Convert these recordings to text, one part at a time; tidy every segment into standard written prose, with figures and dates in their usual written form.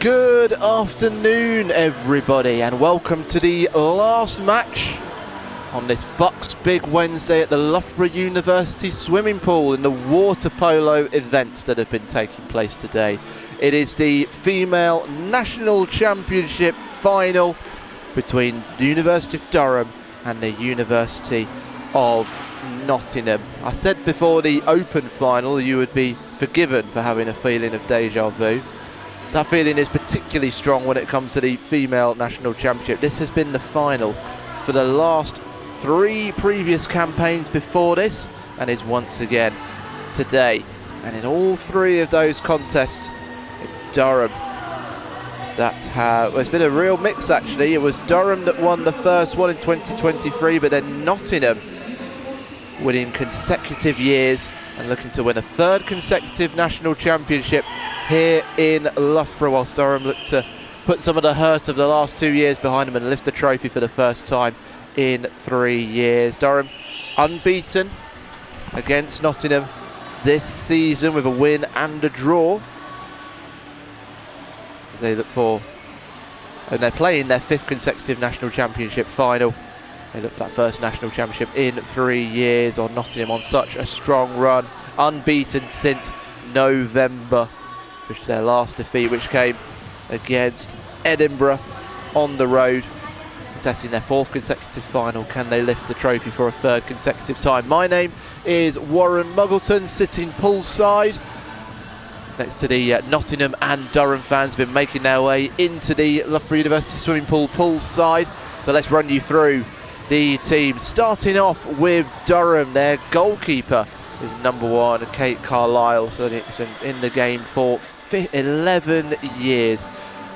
Good afternoon, everybody, and welcome to the last match on this BUCS Big Wednesday at the Loughborough University swimming pool in the water polo events that have been taking place today. It is the Female National Championship final between the University of Durham and the University of Nottingham. I said before the Open final you would be forgiven for having a feeling of deja vu. That feeling is particularly strong when it comes to the Female National Championship. This has been the final for the last 3 previous campaigns before this, and is once again today. And in all 3 of those contests, it's Durham. Well, it's been a real mix actually. It was Durham that won the first one in 2023, but then Nottingham winning consecutive years and looking to win a 3rd consecutive national championship here in Loughborough, whilst Durham looked to put some of the hurt of the last 2 years behind them and lift the trophy for the first time in 3 years. Durham unbeaten against Nottingham this season with a win and a draw. They look for, and they're playing their 5th consecutive national championship final. They look for that first national championship in 3 years. On Nottingham on such a strong run, unbeaten since November, which is their last defeat, which came against Edinburgh on the road, contesting their 4th consecutive final. Can they lift the trophy for a 3rd consecutive time? My name is Warren Muggleton, sitting poolside next to the Nottingham and Durham fans who've been making their way into the Loughborough University swimming pool poolside. So let's run you through the team, starting off with Durham. Their goalkeeper is number 1, Kate Carlisle, so it's in the game for 11 years.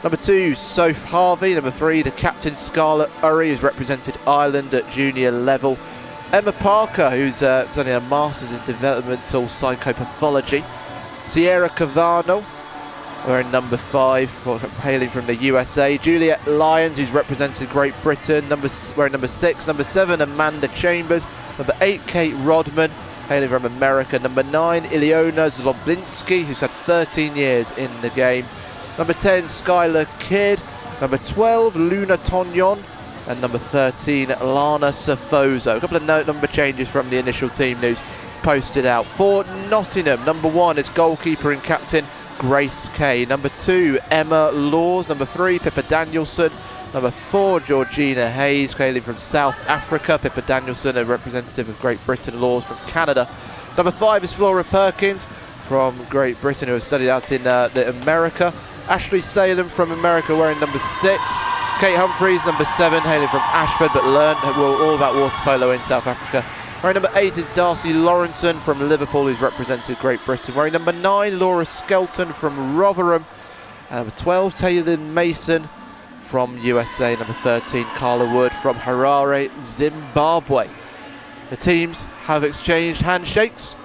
Number 2, Soph Harvey. Number 3, the captain Scarlett Urry, who's represented Ireland at junior level. Emma Parker, who's studying a Masters in Developmental Psychopathology. Sierra Cavano, wearing number 5, hailing from the USA. Juliet Lyons, who's represented Great Britain, wearing number 6. Number 7, Amanda Chambers. Number 8, Kate Rodman, hailing from America. Number 9, Ileona Zloblinski, who's had 13 years in the game. Number 10, Skylar Kidd. Number 12, Luna Tonyon. And number 13, Lana Safoso. A couple of number changes from the initial team news posted out. For Nottingham, number 1 is goalkeeper and captain Grace Kay. Number 2, Emma Laws. Number 3, Pippa Danielson. Number 4, Georgina Hayes, hailing from South Africa. Pippa Danielson, a representative of Great Britain. Laws from Canada. Number 5 is Flora Perkins from Great Britain, who has studied out in America. Ashley Salem from America, wearing number 6. Kate Humphreys, number 7, hailing from Ashford, but learned all about water polo in South Africa. Wearing number 8 is Darcy Lawrenson from Liverpool, who's represented Great Britain. Wearing number 9, Laura Skelton from Rotherham. And number 12, Taylor Mason from USA. Number 13, Carla Wood from Harare, Zimbabwe. The teams have exchanged handshakes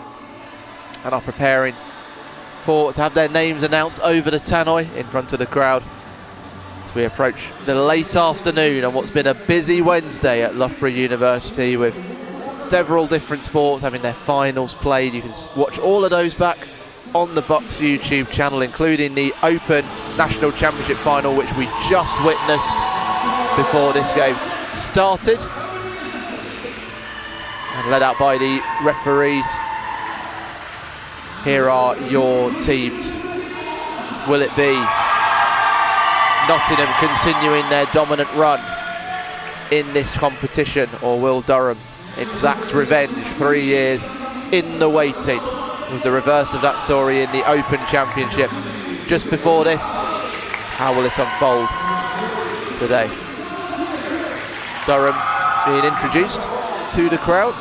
and are preparing to have their names announced over the tannoy in front of the crowd as we approach the late afternoon on what's been a busy Wednesday at Loughborough University, with several different sports having their finals played. You can watch all of those back on the BUCS YouTube channel, including the Open National Championship final, which we just witnessed before this game started, and led out by the referees. Here are your teams. Will it be Nottingham continuing their dominant run in this competition, or will Durham exact revenge 3 years in the waiting? It was the reverse of that story in the Open Championship just before this. How will it unfold today? Durham being introduced to the crowd.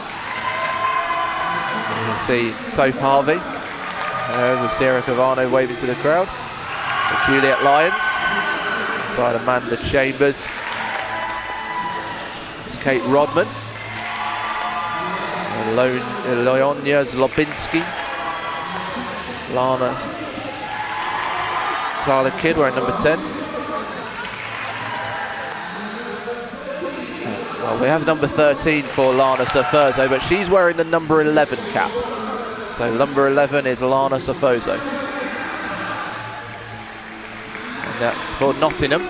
You see Soph Harvey, with Sierra Cavano waving to the crowd. Juliet Lyons, inside Amanda Chambers. It's Kate Rodman. Ileona Zlobinski. Lana Scarlett Kidd wearing number 10. Well, we have number 13 for Lana Safoso, but she's wearing the number 11 cap. So number 11 is Lana Safoso. And that's for Nottingham.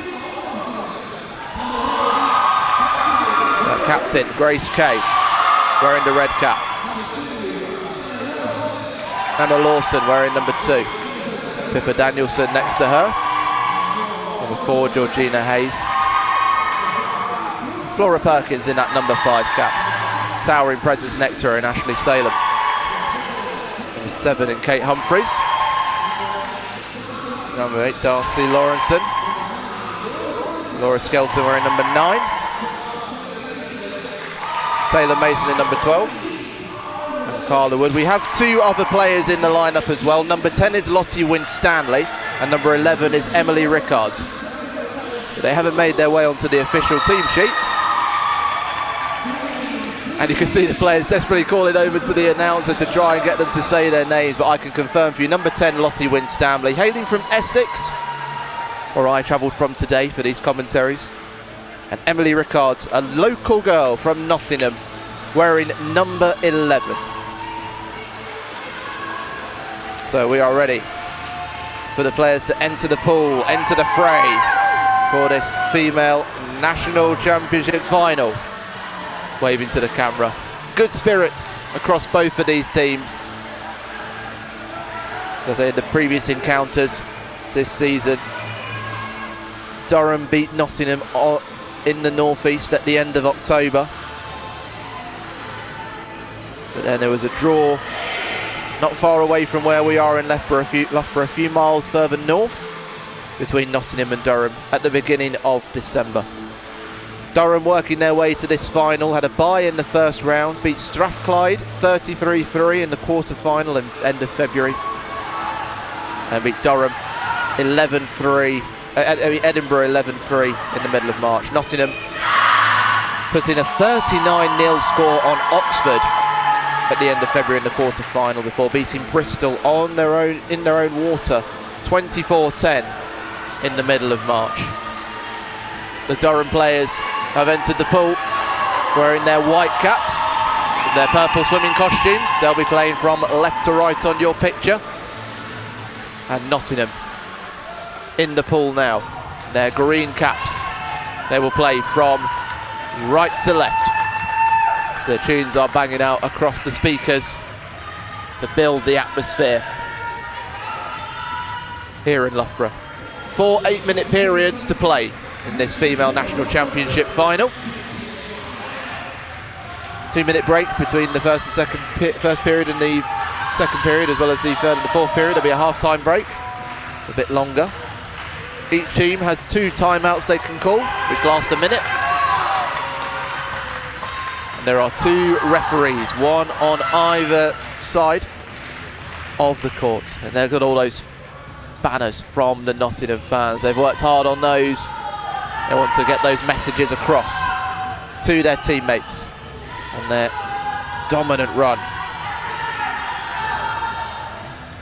Captain Grace Kay wearing the red cap. Emma Lawson wearing number 2. Pippa Danielson next to her. Number 4, Georgina Hayes. Flora Perkins in that number 5 cap. Towering presence next to her in Ashley Salem. Number 7 in Kate Humphreys. Number 8, Darcy Lawrenson. Laura Skelton wearing number 9. Taylor Mason in number 12. And Carla Wood. We have 2 other players in the lineup as well. Number 10 is Lottie Winstanley and number 11 is Emily Rickards. They haven't made their way onto the official team sheet. And you can see the players desperately calling over to the announcer to try and get them to say their names, but I can confirm for you, number 10, Lottie Winstanley, hailing from Essex, where I travelled from today for these commentaries. And Emily Rickards, a local girl from Nottingham, wearing number 11. So we are ready for the players to enter the pool, enter the fray for this Female National Championship final. Waving to the camera. Good spirits across both of these teams. As I say, in the previous encounters this season, Durham beat Nottingham in the northeast at the end of October. But then there was a draw not far away from where we are in Loughborough, a few miles further north, between Nottingham and Durham at the beginning of December. Durham working their way to this final, had a bye in the first round, beat Strathclyde 33-3 in the quarter-final in end of February, and beat Durham 11-3, Edinburgh 11-3 in the middle of March. Nottingham put in a 39-0 score on Oxford at the end of February in the quarter-final before beating Bristol in their own water 24-10 in the middle of March. The Durham players have entered the pool wearing their white caps, their purple swimming costumes. They'll be playing from left to right on your picture. And Nottingham in the pool now. Their green caps. They will play from right to left. So the tunes are banging out across the speakers to build the atmosphere here in Loughborough. 4 8-minute periods to play in this Female National Championship final. 2-minute break between the first period and the second period, as well as the third and the fourth period. There'll be a half-time break, a bit longer. Each team has 2 timeouts they can call, which last a minute. And there are 2 referees, one on either side of the court, and they've got all those banners from the Nottingham fans. They've worked hard on those. They want to get those messages across to their teammates on their dominant run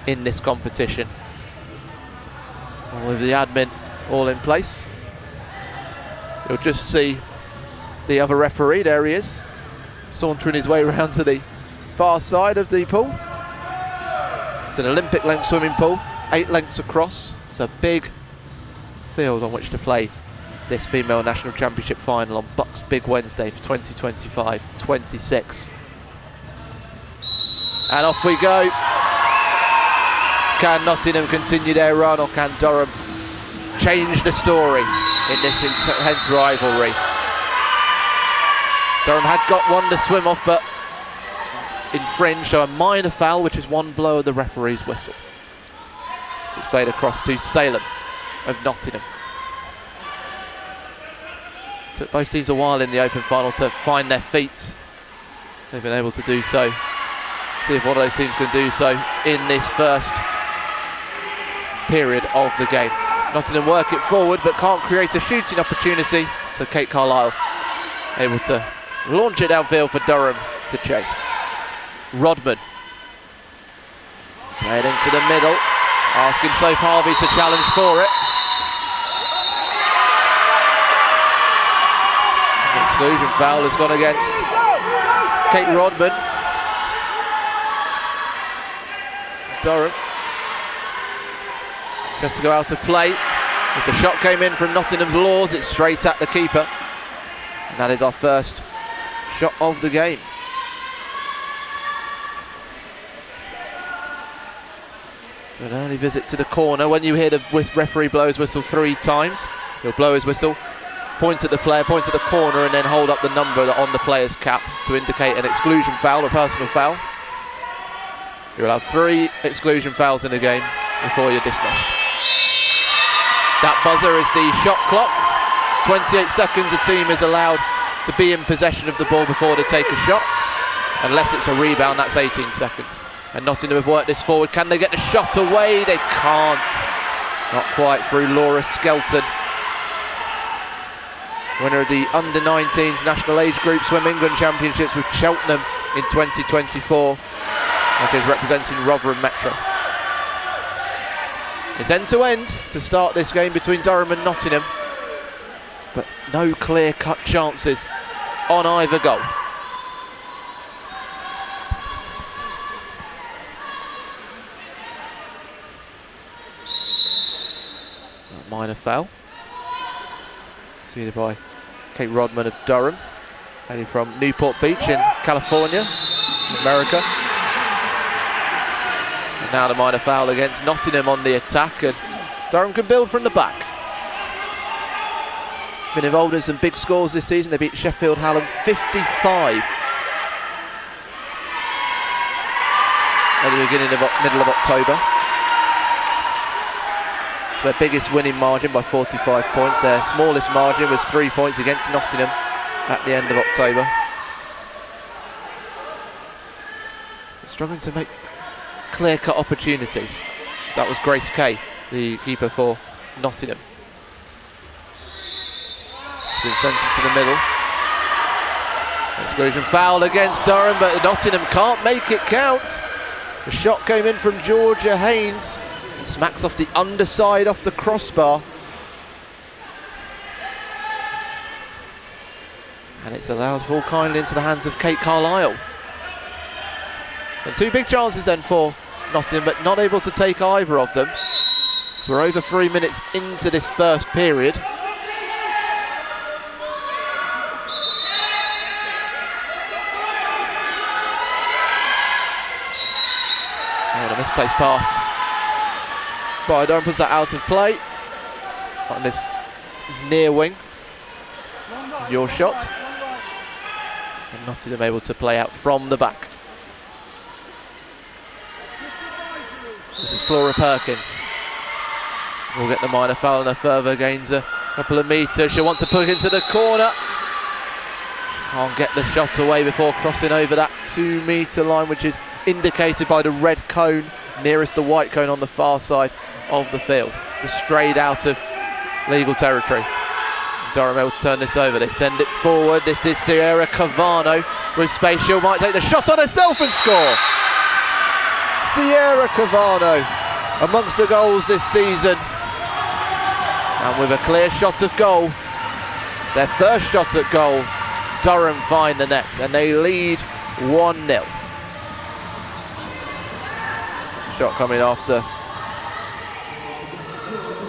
in this competition. All of the admin all in place. You'll just see the other referee, there he is, sauntering his way around to the far side of the pool. It's an Olympic length swimming pool, 8 lengths across. It's a big field on which to play this Female National Championship final on BUCS Big Wednesday for 2025-26. And off we go. Can Nottingham continue their run, or can Durham change the story in this intense rivalry? Durham had got one to swim off, but infringed, so a minor foul, which is one blow of the referee's whistle. So it's played across to Salem of Nottingham. Took both teams a while in the open final to find their feet. They've been able to do so. See if one of those teams can do so in this first period of the game. Nottingham work it forward but can't create a shooting opportunity, so Kate Carlisle able to launch it downfield for Durham to chase. Rodman play it into the middle, asking Soph Harvey to challenge for it. Exclusion foul has gone against Kate Rodman. Durham has to go out of play. As the shot came in from Nottingham's Laws, it's straight at the keeper. And that is our first shot of the game. An early visit to the corner. When you hear the referee blow his whistle 3 times, he'll blow his whistle, point at the player, point at the corner, and then hold up the number on the player's cap to indicate an exclusion foul or personal foul. You'll have 3 exclusion fouls in the game before you're dismissed. That buzzer is the shot clock. 28 seconds a team is allowed to be in possession of the ball before they take a shot. Unless it's a rebound, that's 18 seconds. And Nottingham have worked this forward. Can they get the shot away? They can't. Not quite through Laura Skelton. Winner of the Under-19s National Age Group Swim England Championships with Cheltenham in 2024. Which is representing Rotherham Metro. It's end-to-end to start this game between Durham and Nottingham. But no clear-cut chances on either goal. Minor foul. Submitted by Kate Rodman of Durham, heading from Newport Beach in California, America. And now the minor foul against Nottingham on the attack, and Durham can build from the back. Been involved in some big scores this season. They beat Sheffield Hallam 55 at the middle of October. Their biggest winning margin by 45 points. Their smallest margin was 3 points against Nottingham at the end of October. They're struggling to make clear-cut opportunities. So that was Grace Kay, the keeper for Nottingham. It's been sent into the middle. Exclusion foul against Durham, but Nottingham can't make it count. The shot came in from Georgia Haynes. Smacks off the underside off the crossbar. And it's allowed to fall kindly into the hands of Kate Carlisle. And 2 big chances then for Nottingham, but not able to take either of them. So we're over 3 minutes into this first period. Oh, a misplaced pass. But Durham puts that out of play on this near wing. Your shot. And Nottingham able to play out from the back. This is Flora Perkins. We'll get the minor foul and a further gains a couple of metres. She'll want to put it into the corner. Can't get the shot away before crossing over that 2 metre line, which is indicated by the red cone nearest the white cone on the far side of the field. Just strayed out of legal territory. Durham able to turn this over. They send it forward. This is Sierra Cavano with space. She might take the shot on herself and score. Sierra Cavano amongst the goals this season, and with a clear shot of goal, their first shot at goal, Durham find the net and they lead 1-0. Shot coming after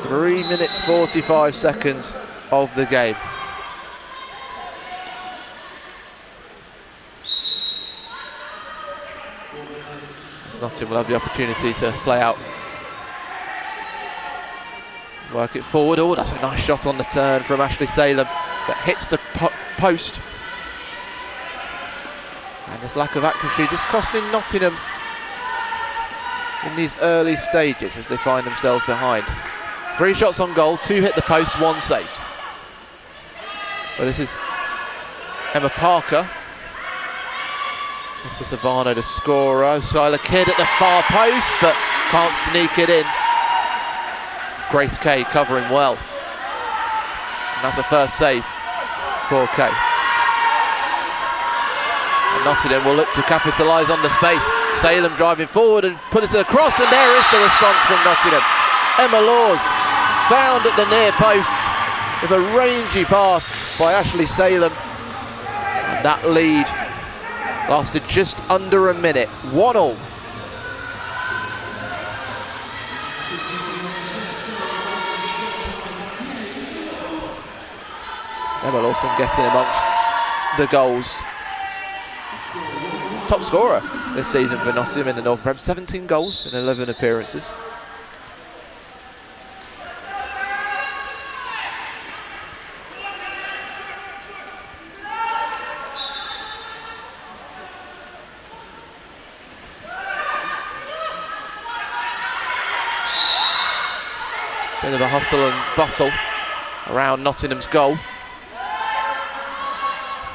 3 minutes 45 seconds of the game. Nottingham will have the opportunity to play out. Work it forward. Oh, that's a nice shot on the turn from Ashley Salem, but hits the post. And this lack of accuracy just costing Nottingham in these early stages as they find themselves behind. 3 shots on goal, 2 hit the post, 1 saved. But this is Emma Parker. This is Savano, the scorer. Skylar Kidd at the far post, but can't sneak it in. Grace Kay covering well. And that's a first save for Kay. And Nottingham will look to capitalise on the space. Salem driving forward and put it across, and there is the response from Nottingham. Emma Laws found at the near post with a rangy pass by Ashley Salem. And that lead lasted just under a minute. 1-1. Emma Lawson getting amongst the goals. Top scorer this season for Nottingham in the Northern Prem, 17 goals in 11 appearances. Bit of a hustle and bustle around Nottingham's goal.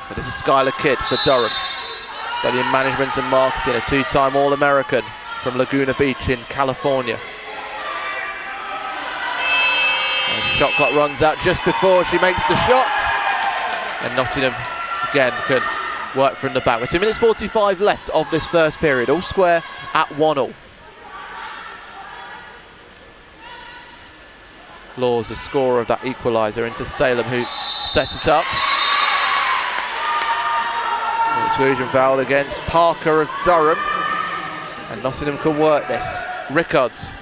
But it's a Skylar Kidd for Durham, studying management and marketing, a two-time All-American from Laguna Beach in California. And the shot clock runs out just before she makes the shots, and Nottingham again can work from the back. With 2 minutes 45 left of this first period, all square at 1-1. Laws, the scorer of that equaliser, into Salem, who sets it up. Exclusion foul against Parker of Durham, and Nottingham can work this. Rickards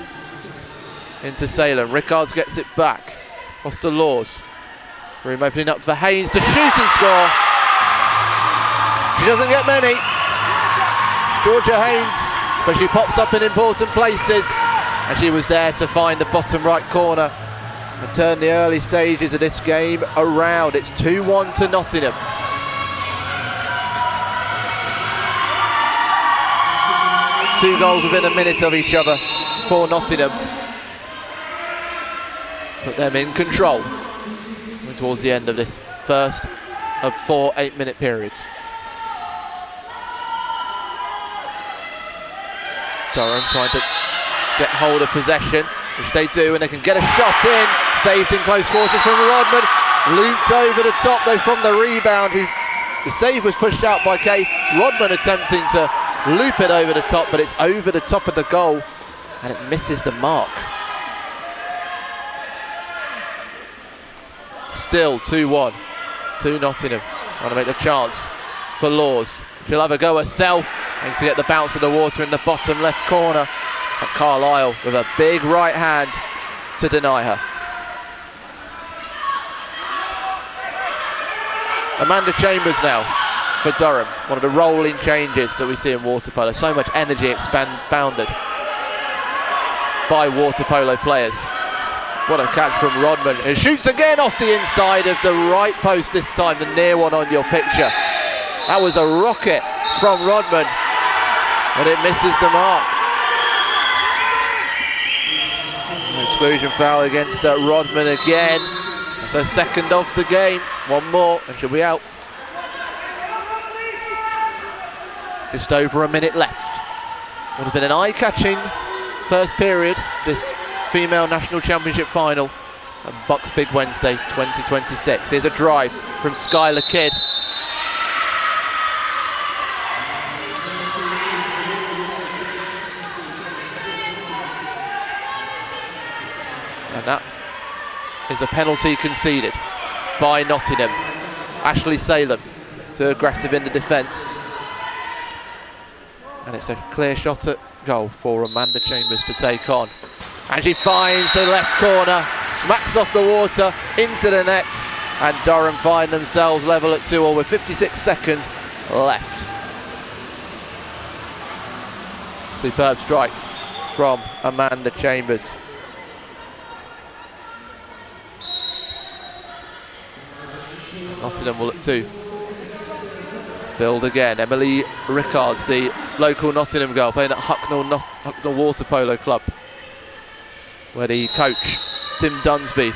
into Salem. Rickards gets it back. Across to Laws. Room opening up for Haynes to shoot and score. She doesn't get many, Georgia Haynes, but she pops up in important places, and she was there to find the bottom right corner and turn the early stages of this game around. It's 2-1 to Nottingham. Two goals within a minute of each other for Nottingham. Put them in control towards the end of this first of 4 8-minute periods. Durham trying to get hold of possession, which they do, and they can get a shot in. Saved in close quarters from Rodman. Looped over the top though from the rebound. The save was pushed out by Kay. Rodman attempting to loop it over the top, but it's over the top of the goal and it misses the mark. Still 2-1 to Nottingham. Trying to make the chance for Laws. She'll have a go herself. Thanks to get the bounce of the water in the bottom left corner. And Carlisle with a big right hand to deny her. Amanda Chambers now for Durham. One of the rolling changes that we see in water polo. So much energy expounded by water polo players. What a catch from Rodman, who shoots again off the inside of the right post this time, the near one on your picture. That was a rocket from Rodman, but it misses the mark. Exclusion foul against Rodman again. That's her second of the game. One more and she'll be out. Just over a minute left. Would have been an eye-catching first period, this Female National Championship final at BUCS Big Wednesday 2026. Here's a drive from Skylar Kidd. And that is a penalty conceded by Nottingham. Ashley Salem too aggressive in the defence. And it's a clear shot at goal for Amanda Chambers to take on. And she finds the left corner, smacks off the water into the net, and Durham find themselves level at 2-2 with 56 seconds left. Superb strike from Amanda Chambers. Nottingham will at 2. Build again. Emily Rickards, the local Nottingham girl, playing at Hucknall Water Polo Club, where the coach, Tim Dunsby,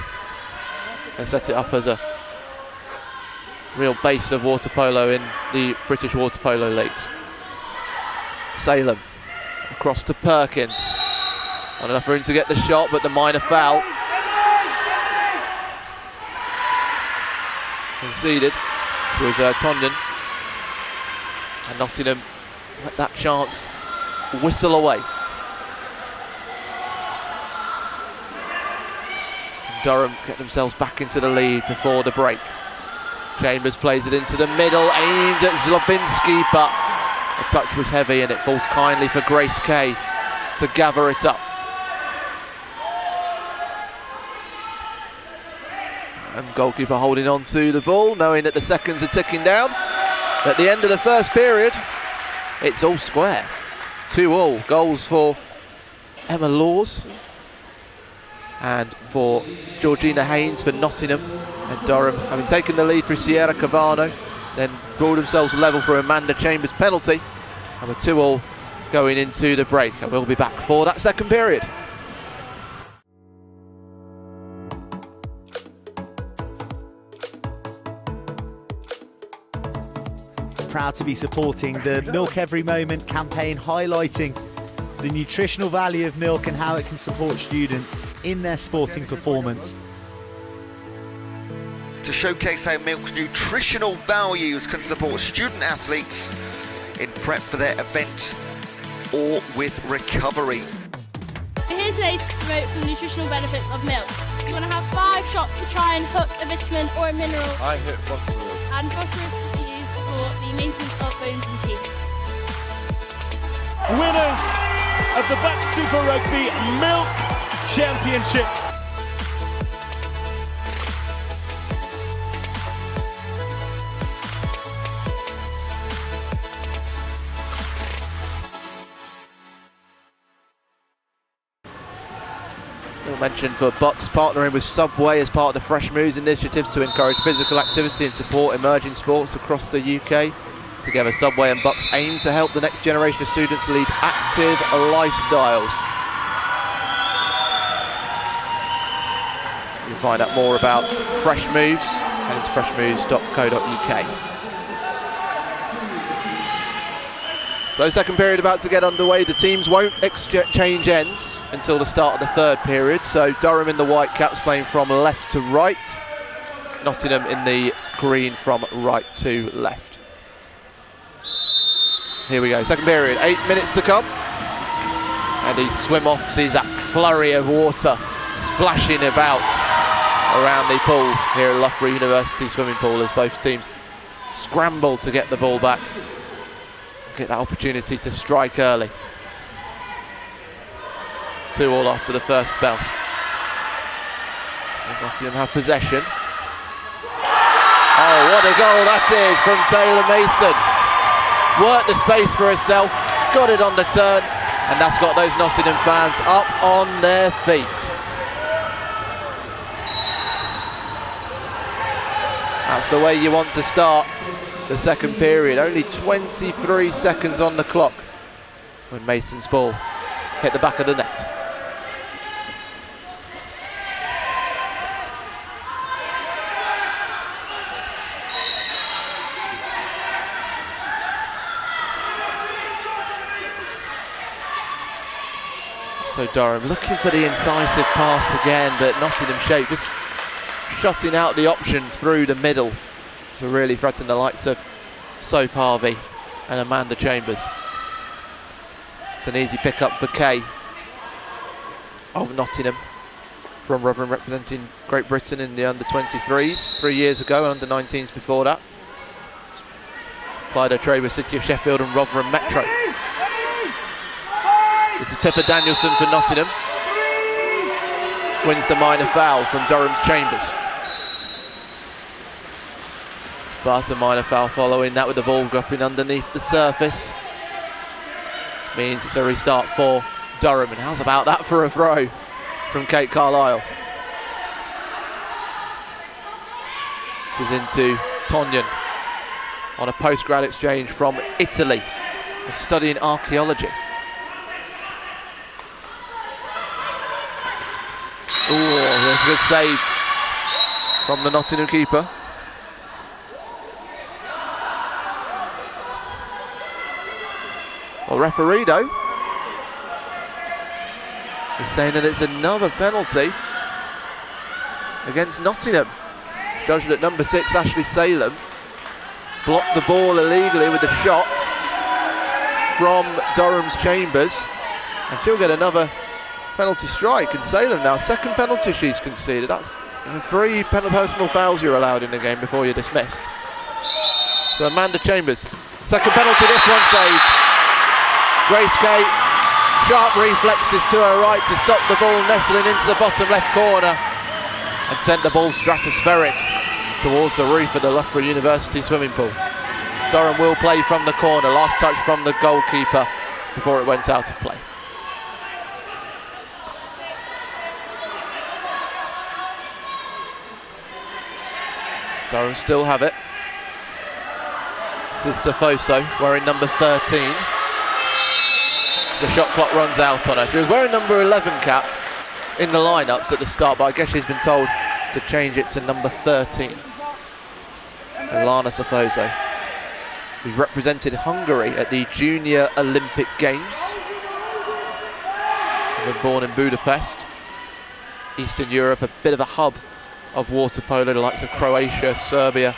has set it up as a real base of water polo in the British water polo leagues. Salem across to Perkins. Not enough room to get the shot, but the minor foul. Conceded. It was Tondon. And Nottingham let that chance whistle away. Durham get themselves back into the lead before the break. Chambers plays it into the middle, aimed at Zlobinski, but the touch was heavy and it falls kindly for Grace Kay to gather it up. And goalkeeper holding on to the ball, knowing that the seconds are ticking down. At the end of the first period, it's all square. 2-2. Goals for Emma Laws and for Georgina Haynes for Nottingham, and Durham, having taken the lead for Sierra Cavano, then draw themselves level for Amanda Chambers' penalty, and we're 2-2 going into the break. And we'll be back for that second period. Proud to be supporting the Milk Every Moment campaign, highlighting the nutritional value of milk and how it can support students in their sporting performance. To showcase how milk's nutritional values can support student athletes in prep for their event or with recovery. We're here today to promote some nutritional benefits of milk. You want to have 5 shots to try and hook a vitamin or a mineral. I hit phosphorus. And phosphorus is used for the maintenance of bones and teeth. Winners of the BUCS Super Rugby Milk Championship. Mentioned for BUCS partnering with Subway as part of the Fresh Moves initiative to encourage physical activity and support emerging sports across the UK. Together, Subway and BUCS aim to help the next generation of students lead active lifestyles. You'll find out more about Fresh Moves and it's freshmoves.co.uk. So second period about to get underway. The teams won't exchange ends until the start of the third period. So Durham in the white caps playing from left to right. Nottingham in the green from right to left. Here we go, second period, 8 minutes to come. And the swim off sees that flurry of water splashing about around the pool here at Loughborough University swimming pool as both teams scramble to get the ball back. Get that opportunity to strike early. 2-2 after the first spell. Nottingham have possession. Oh, what a goal that is from Taylor Mason. Worked the space for herself, got it on the turn, and that's got those Nottingham fans up on their feet. That's the way you want to start the second period. Only 23 seconds on the clock when Mason's ball hit the back of the net. So Durham looking for the incisive pass again, but Nottingham shape just shutting out the options through the middle to really threaten the likes of Soap Harvey and Amanda Chambers. It's an easy pick up for Kay of Nottingham from Rotherham, representing Great Britain in the under-23s 3 years ago and under-19s before that. Played her trade with City of Sheffield and Rotherham Metro. This is Pippa Danielson for Nottingham. Wins the minor foul from Durham's Chambers. But a minor foul following that with the ball dropping underneath the surface. Means it's a restart for Durham. And how's about that for a throw from Kate Carlisle? This is into Tonyan on a post-grad exchange from Italy, studying archaeology. Oh, there's a good save from the Nottingham keeper. Well, referee though is saying that it's another penalty against Nottingham. Judged that number 6, Ashley Salem, blocked the ball illegally with a shot from Durham's Chambers, and she'll get another penalty strike. And Salem now, second penalty she's conceded. That's 3 personal fouls you're allowed in the game before you're dismissed. So Amanda Chambers, second penalty, this one saved. Grace Kate, sharp reflexes to her right to stop the ball nestling into the bottom left corner. and sent the ball stratospheric towards the roof of the Loughborough University swimming pool. Durham will play from the corner, last touch from the goalkeeper before it went out of play. Durham still have it. This is Safoso wearing number 13. The shot clock runs out on her. She was wearing number 11 cap in the lineups at the start, but I guess she's been told to change it to number 13. Lana Safoso, who represented Hungary at the Junior Olympic Games. She was born in Budapest, Eastern Europe, a bit of a hub of water polo, the likes of Croatia, Serbia,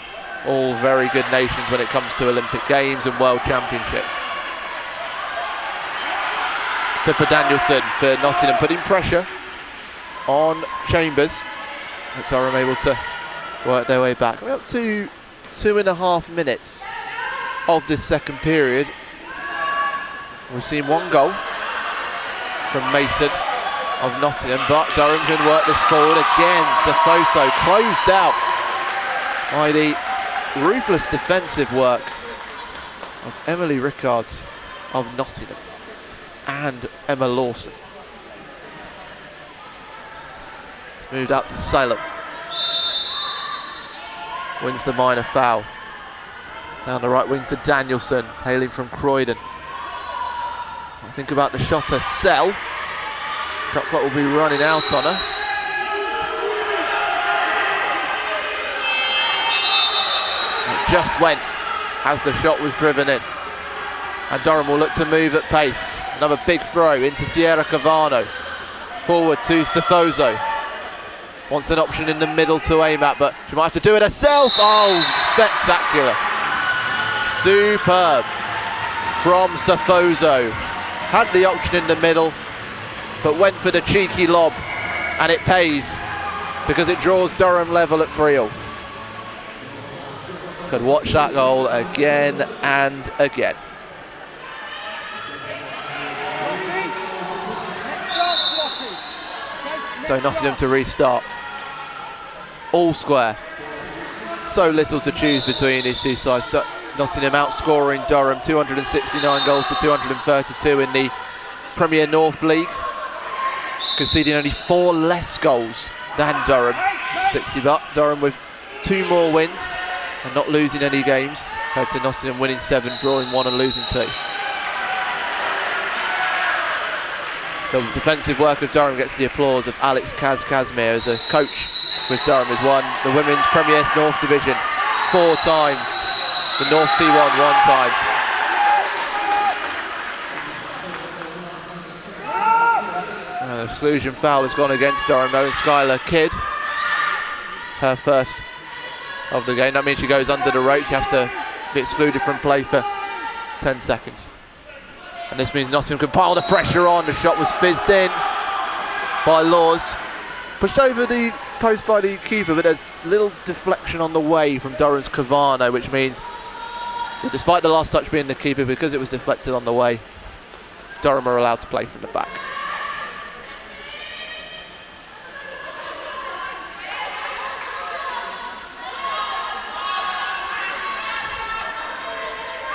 all very good nations when it comes to Olympic Games and World Championships. Pippa Danielson for Nottingham, putting pressure on Chambers. Durham able to work their way back. We're up to 2.5 minutes of this second period. We've seen one goal from Mason of Nottingham, but Durham can work this forward again. Safoso closed out by the ruthless defensive work of Emily Rickards of Nottingham and Emma Lawson. It's moved out to Salem. Wins the minor foul. Down the right wing to Danielson, hailing from Croydon. Think about the shot herself. Shot clock will be running out on her. It just went as the shot was driven in. And Durham will look to move at pace. Another big throw into Sierra Cavano. Forward to Safoso. Wants an option in the middle to aim at, but she might have to do it herself. Oh, spectacular. Superb from Safoso. Had the option in the middle, but went for the cheeky lob, and it pays because it draws Durham level at 3-all. Could watch that goal again and again. So Nottingham to restart. All square. So little to choose between these two sides. Nottingham outscoring Durham 269 goals to 232 in the Premier North League. Conceding only 4 less goals than Durham. 60, but Durham with 2 more wins and not losing any games. Compared to Nottingham winning 7, drawing 1 and losing 2. The defensive work of Durham gets the applause of Alex Kazmir as a coach with Durham, has won the Women's Premier North Division 4 times. The North T1 1 time. And an exclusion foul has gone against Durham though, and Skylar Kidd, her first of the game. That means she goes under the rope. She has to be excluded from play for 10 seconds. And this means Nottingham can pile the pressure on. The shot was fizzed in by Laws. Pushed over the post by the keeper, but a little deflection on the way from Durham's Cavano, which means, despite the last touch being the keeper, because it was deflected on the way, Durham are allowed to play from the back.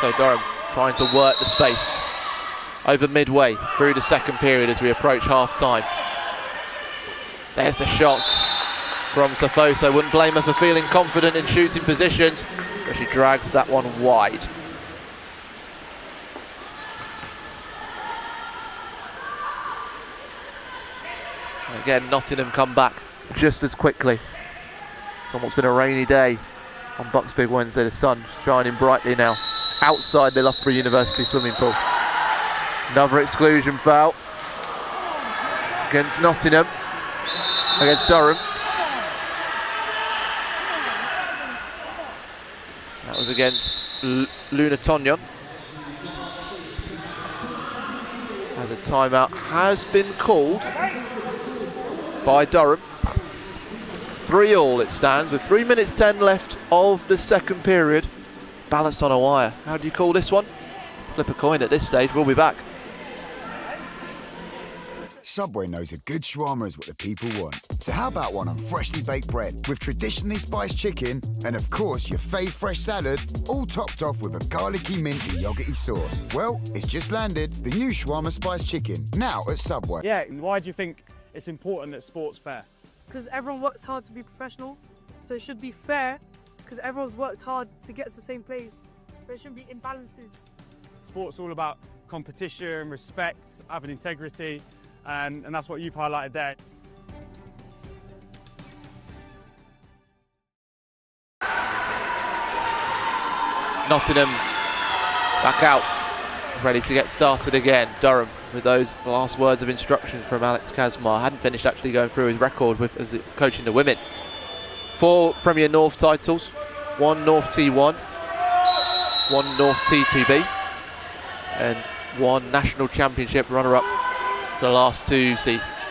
So Durham trying to work the space over midway through the second period as we approach half-time. There's the shots from Safoso. Wouldn't blame her for feeling confident in shooting positions, but she drags that one wide. And again, Nottingham come back just as quickly. It's almost been a rainy day on BUCS Big Wednesday. The sun shining brightly now outside the Loughborough University swimming pool. Another exclusion foul against Nottingham, against Durham. That was against Luna Tonyon. As a timeout has been called by Durham. 3-all it stands with 3 minutes 10 left of the second period. Balanced on a wire. How do you call this one? Flip a coin at this stage. We'll be back. Subway knows a good shawarma is what the people want. So how about one on freshly baked bread with traditionally spiced chicken and, of course, your fave fresh salad, all topped off with a garlicky, minty, yogurty sauce? Well, it's just landed, the new shawarma spiced chicken, now at Subway. Yeah, why do you think it's important that sport's fair? Because everyone works hard to be professional, so it should be fair, because everyone's worked hard to get to the same place. There shouldn't be imbalances. Sport's all about competition, respect, having integrity, and that's what you've highlighted there. Nottingham back out, ready to get started again. Durham with those last words of instructions from Alex Kazmar. Hadn't finished actually going through his record with as coaching the women. 4 Premier North titles, 1 North T1, 1 North T2B, and 1 National Championship runner-up the last 2 seasons.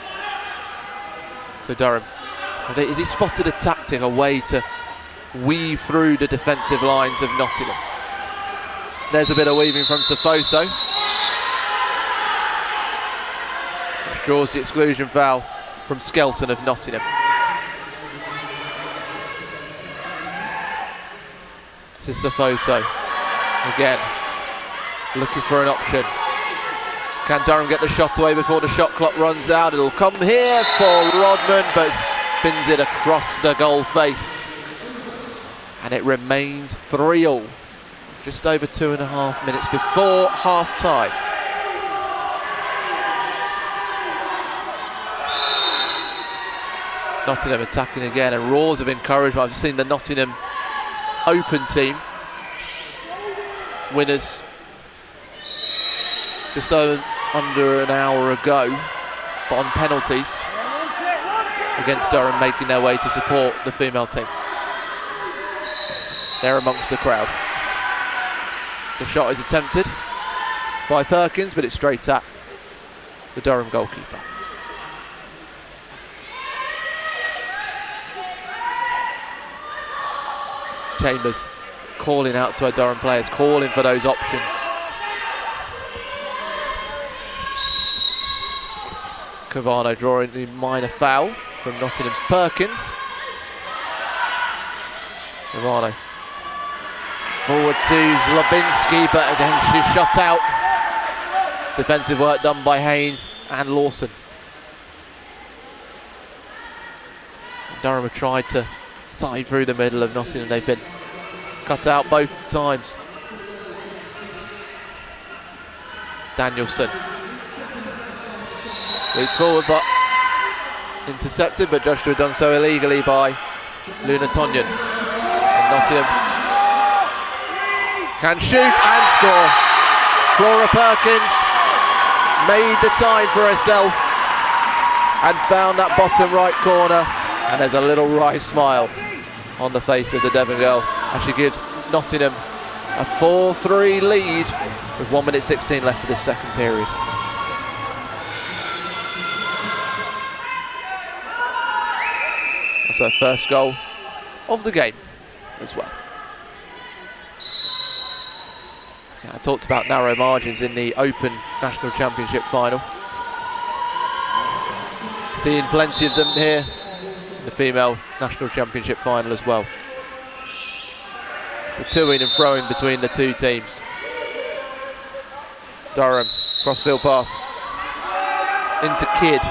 So Durham, has he spotted a tactic, a way to weave through the defensive lines of Nottingham? There's a bit of weaving from Sofoso, which draws the exclusion foul from Skelton of Nottingham. This is Sofoso again, looking for an option. Can Durham get the shot away before the shot clock runs out? It'll come here for Rodman, but spins it across the goal face. And it remains 3-all. Just over 2.5 minutes before half-time. Nottingham attacking again, and roars of encouragement. I've seen the Nottingham Open team winners just under an hour ago, but on penalties against Durham, making their way to support the female team. They're amongst the crowd. So shot is attempted by Perkins, but it's straight at the Durham goalkeeper. Chambers calling out to our Durham players, calling for those options. Cavano drawing the minor foul from Nottingham's Perkins. Cavano forward to Zlobinski, but again she's shot out. Defensive work done by Haynes and Lawson. Durham have tried to side through the middle of Nottingham. They've been cut out both times. Danielson leads forward, but intercepted, but judged to have done so illegally by Luna Tonyan. And Nottingham can shoot and score. Flora Perkins made the time for herself and found that bottom right corner, and there's a little wry smile on the face of the Devon girl as she gives Nottingham a 4-3 lead with 1 minute 16 left of this second period. That's her first goal of the game as well. Yeah, I talked about narrow margins in the Open National Championship final. Seeing plenty of them here in the Female National Championship final as well. The to-ing and throwing between the two teams. Durham, crossfield pass into Kidd.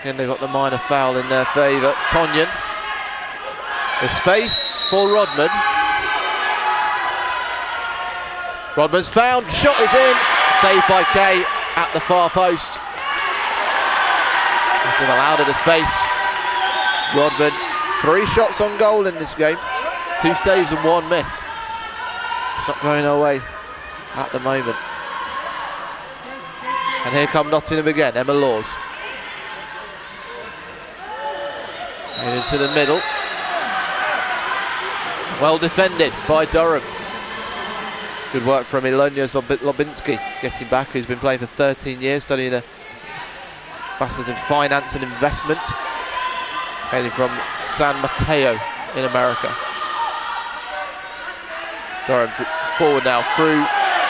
Again, they've got the minor foul in their favour. Tonyan. There's space for Rodman. Rodman's found, shot is in. Saved by Kay at the far post. That's allowed her the space. Rodman, 3 shots on goal in this game. 2 saves and 1 miss. It's not going away at the moment. And here come Nottingham again, Emma Laws. And into the middle. Well defended by Durham. Good work from Ilonia Zlobinski, getting back, who's been playing for 13 years, studying a Masters in Finance and Investment, hailing from San Mateo in America. Durham forward now through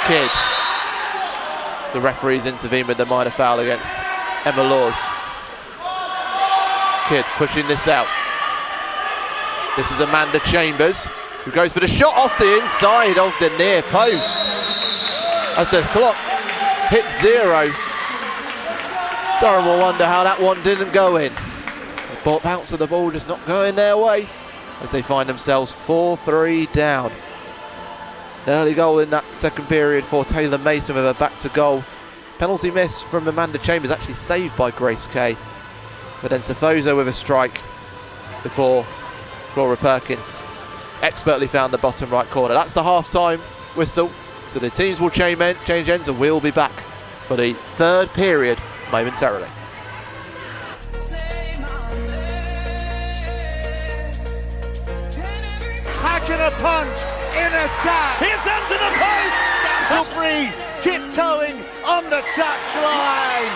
Kidd. So the referees intervene with the minor foul against Emma Laws. Kidd pushing this out. This is Amanda Chambers, who goes for the shot off the inside of the near post. As the clock hits 0, Durham will wonder how that one didn't go in. The bounce of the ball just not going their way as they find themselves 4-3 down. An early goal in that second period for Taylor Mason with a back to goal. Penalty miss from Amanda Chambers, actually saved by Grace Kay. But then Safoso with a strike before Flora Perkins expertly found the bottom right corner. That's the half-time whistle. So the teams will change ends and we'll be back for the third period momentarily. Hacking a punch in attack. Here's under the post. Sample free, tiptoeing on the touchline.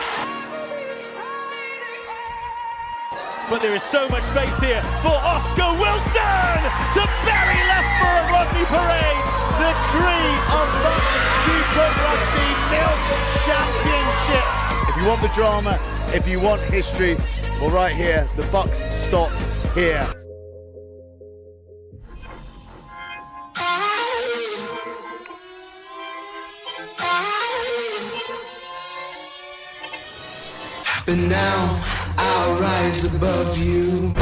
But there is so much space here for Oscar Wilson to bury Loughborough Rugby Parade. The dream of the Super Rugby Milk Championships. If you want the drama, if you want history, well, right here, the BUCS stops here. But now I'll rise above you.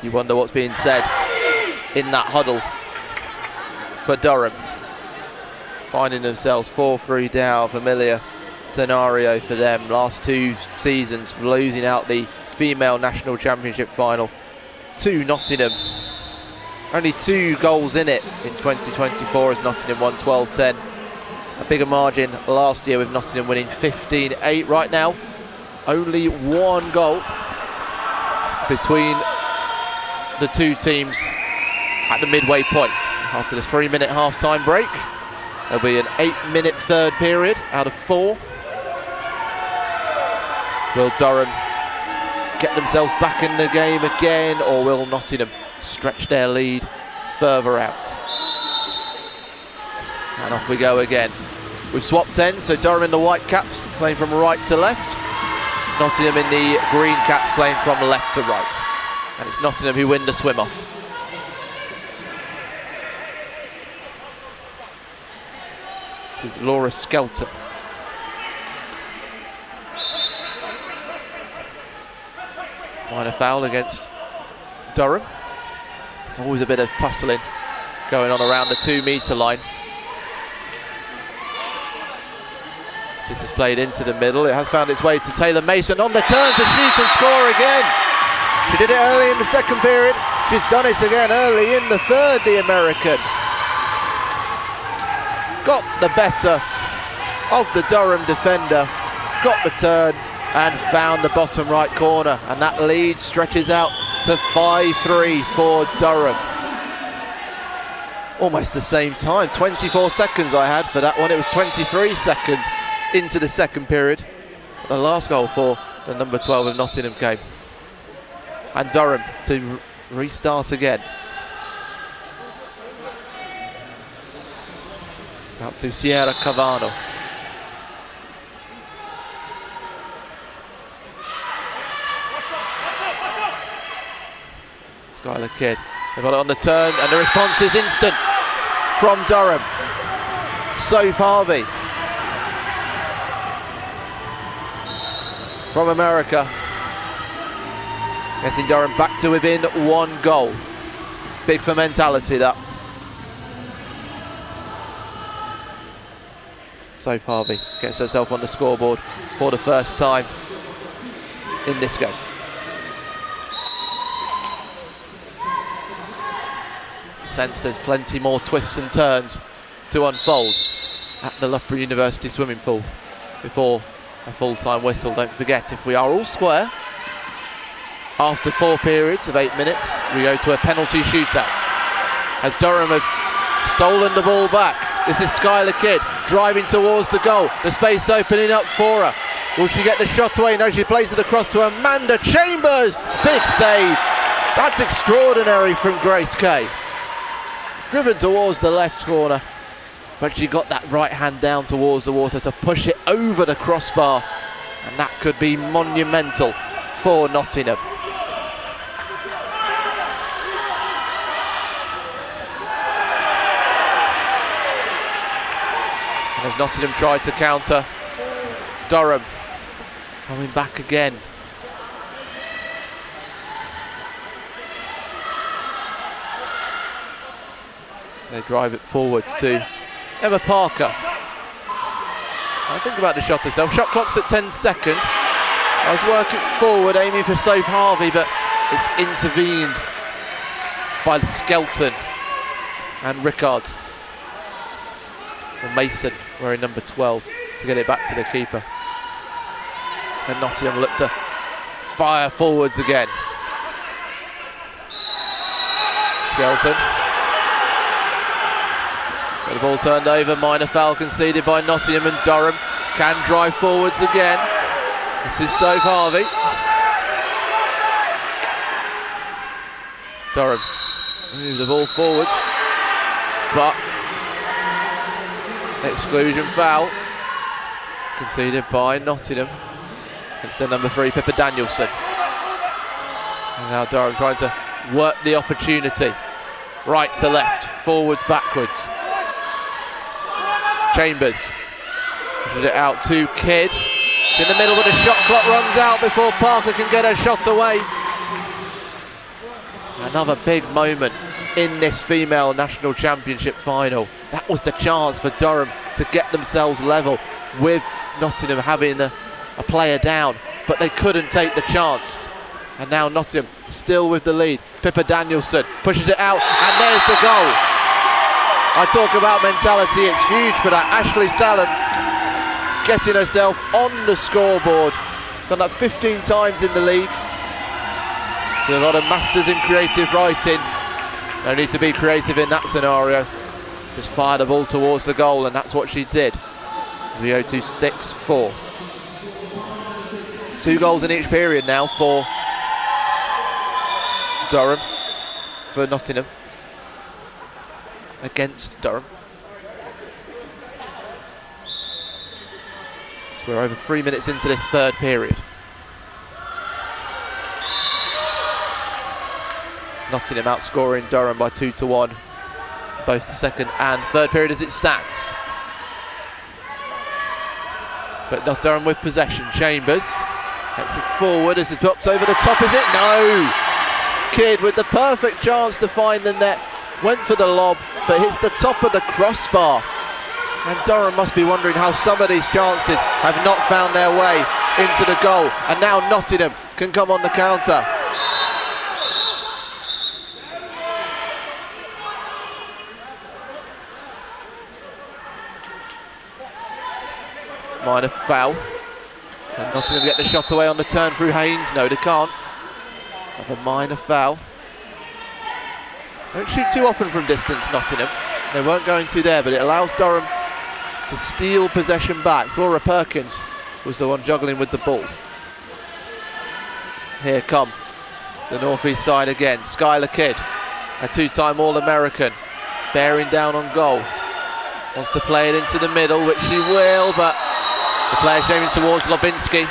You wonder what's being said in that huddle for Durham. Finding themselves 4-3 down, familiar scenario for them. Last 2 seasons losing out the Female National Championship final to Nottingham. Only 2 goals in it in 2024 as Nottingham won 12-10. A bigger margin last year with Nottingham winning 15-8. Right now, only 1 goal between the 2 teams at the midway point. After this 3-minute half-time break, there'll be an 8-minute third period out of 4. Will Durham get themselves back in the game again, or will Nottingham stretch their lead further out? And off we go again. We've swapped ends, so Durham in the white caps playing from right to left. Nottingham in the green caps playing from left to right. And it's Nottingham who win the swim off. This is Laura Skelton. Minor foul against Durham. There's always a bit of tussling going on around the 2-metre line. This is played into the middle. It has found its way to Taylor Mason on the turn to shoot and score again. She did it early in the second period. She's done it again early in the third, the American. Got the better of the Durham defender, got the turn and found the bottom right corner. And that lead stretches out to 5-3 for Durham. Almost the same time, 24 seconds I had for that one. It was 23 seconds into the second period. The last goal for the number 12 of Nottingham came. And Durham to restart again. Out to Sierra Cavano. Skylar Kidd. They've got it on the turn and the response is instant from Durham. Soph Harvey from America. Getting Durham back to within 1 goal. Big for mentality, that. Soph Harvey gets herself on the scoreboard for the first time in this game. Sense there's plenty more twists and turns to unfold at the Loughborough University swimming pool before a full-time whistle. Don't forget, if we are all square, after 4 periods of 8 minutes, we go to a penalty shootout. As Durham have stolen the ball back, this is Skylar Kidd driving towards the goal. The space opening up for her. Will she get the shot away? No, she plays it across to Amanda Chambers. Big save. That's extraordinary from Grace Kay. Driven towards the left corner, but she got that right hand down towards the water to push it over the crossbar, and that could be monumental for Nottingham. And as Nottingham tried to counter, Durham coming back again. They drive it forwards to Emma Parker. I think about the shot herself. Shot clock's at 10 seconds. I was working forward, aiming for Soph Harvey, but it's intervened by the Skelton and Rickards. And Mason wearing number 12 to get it back to the keeper. And Nottingham look to fire forwards again. Skelton. Got the ball turned over, minor foul conceded by Nottingham, and Durham can drive forwards again. This is Soph Harvey. Durham moves the ball forwards, but exclusion foul conceded by Nottingham. It's their number 3, Pippa Danielson. And now Durham trying to work the opportunity. Right to left, forwards, backwards. Chambers pushes it out to Kidd. It's in the middle, but the shot clock runs out before Parker can get her shot away. Another big moment in this female national championship final. That was the chance for Durham to get themselves level with Nottingham having a player down, but they couldn't take the chance. And now Nottingham still with the lead. Pippa Danielson pushes it out, and there's the goal. I talk about mentality, it's huge for that. Ashley Salem getting herself on the scoreboard. Done that 15 times in the league. She's got a master's in creative writing. No need to be creative in that scenario. Just fire the ball towards the goal, and that's what she did. As we go to 6-4. 2 goals in each period now for Durham, for Nottingham against Durham. So we're over 3 minutes into this third period. Nottingham outscoring Durham by 2-1, both the second and third period as it stands. But Durham with possession. Chambers gets it forward as it pops over the top. Is it? No! Kidd with the perfect chance to find the net. Went for the lob, but hits the top of the crossbar. And Durham must be wondering how some of these chances have not found their way into the goal. And now Nottingham can come on the counter. Minor foul. And Nottingham get the shot away on the turn through Haynes. No, they can't. Have a minor foul. Don't shoot too often from distance, Nottingham. They weren't going to there, but it allows Durham to steal possession back. Flora Perkins was the one juggling with the ball. Here come the North East side again. Skylar Kidd, a 2-time All-American, bearing down on goal. Wants to play it into the middle, which she will, but the player shaving towards Lobinski.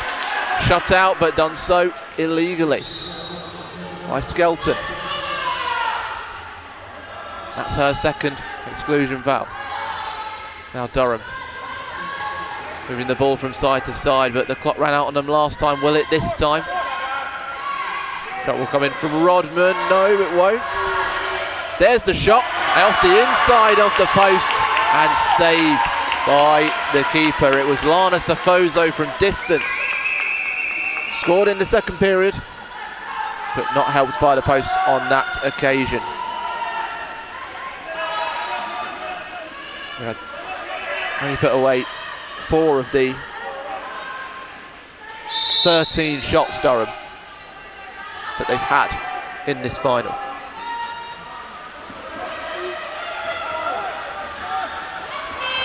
Shut out, but done so illegally by Skelton. That's her second exclusion foul. Now Durham moving the ball from side to side, but the clock ran out on them last time. Will it this time? Shot will come in from Rodman. No, it won't. There's the shot, off the inside of the post, and saved by the keeper. It was Lana Safoso from distance. Scored in the second period, but not helped by the post on that occasion. That's only put away 4 of the 13 shots, Durham, that they've had in this final.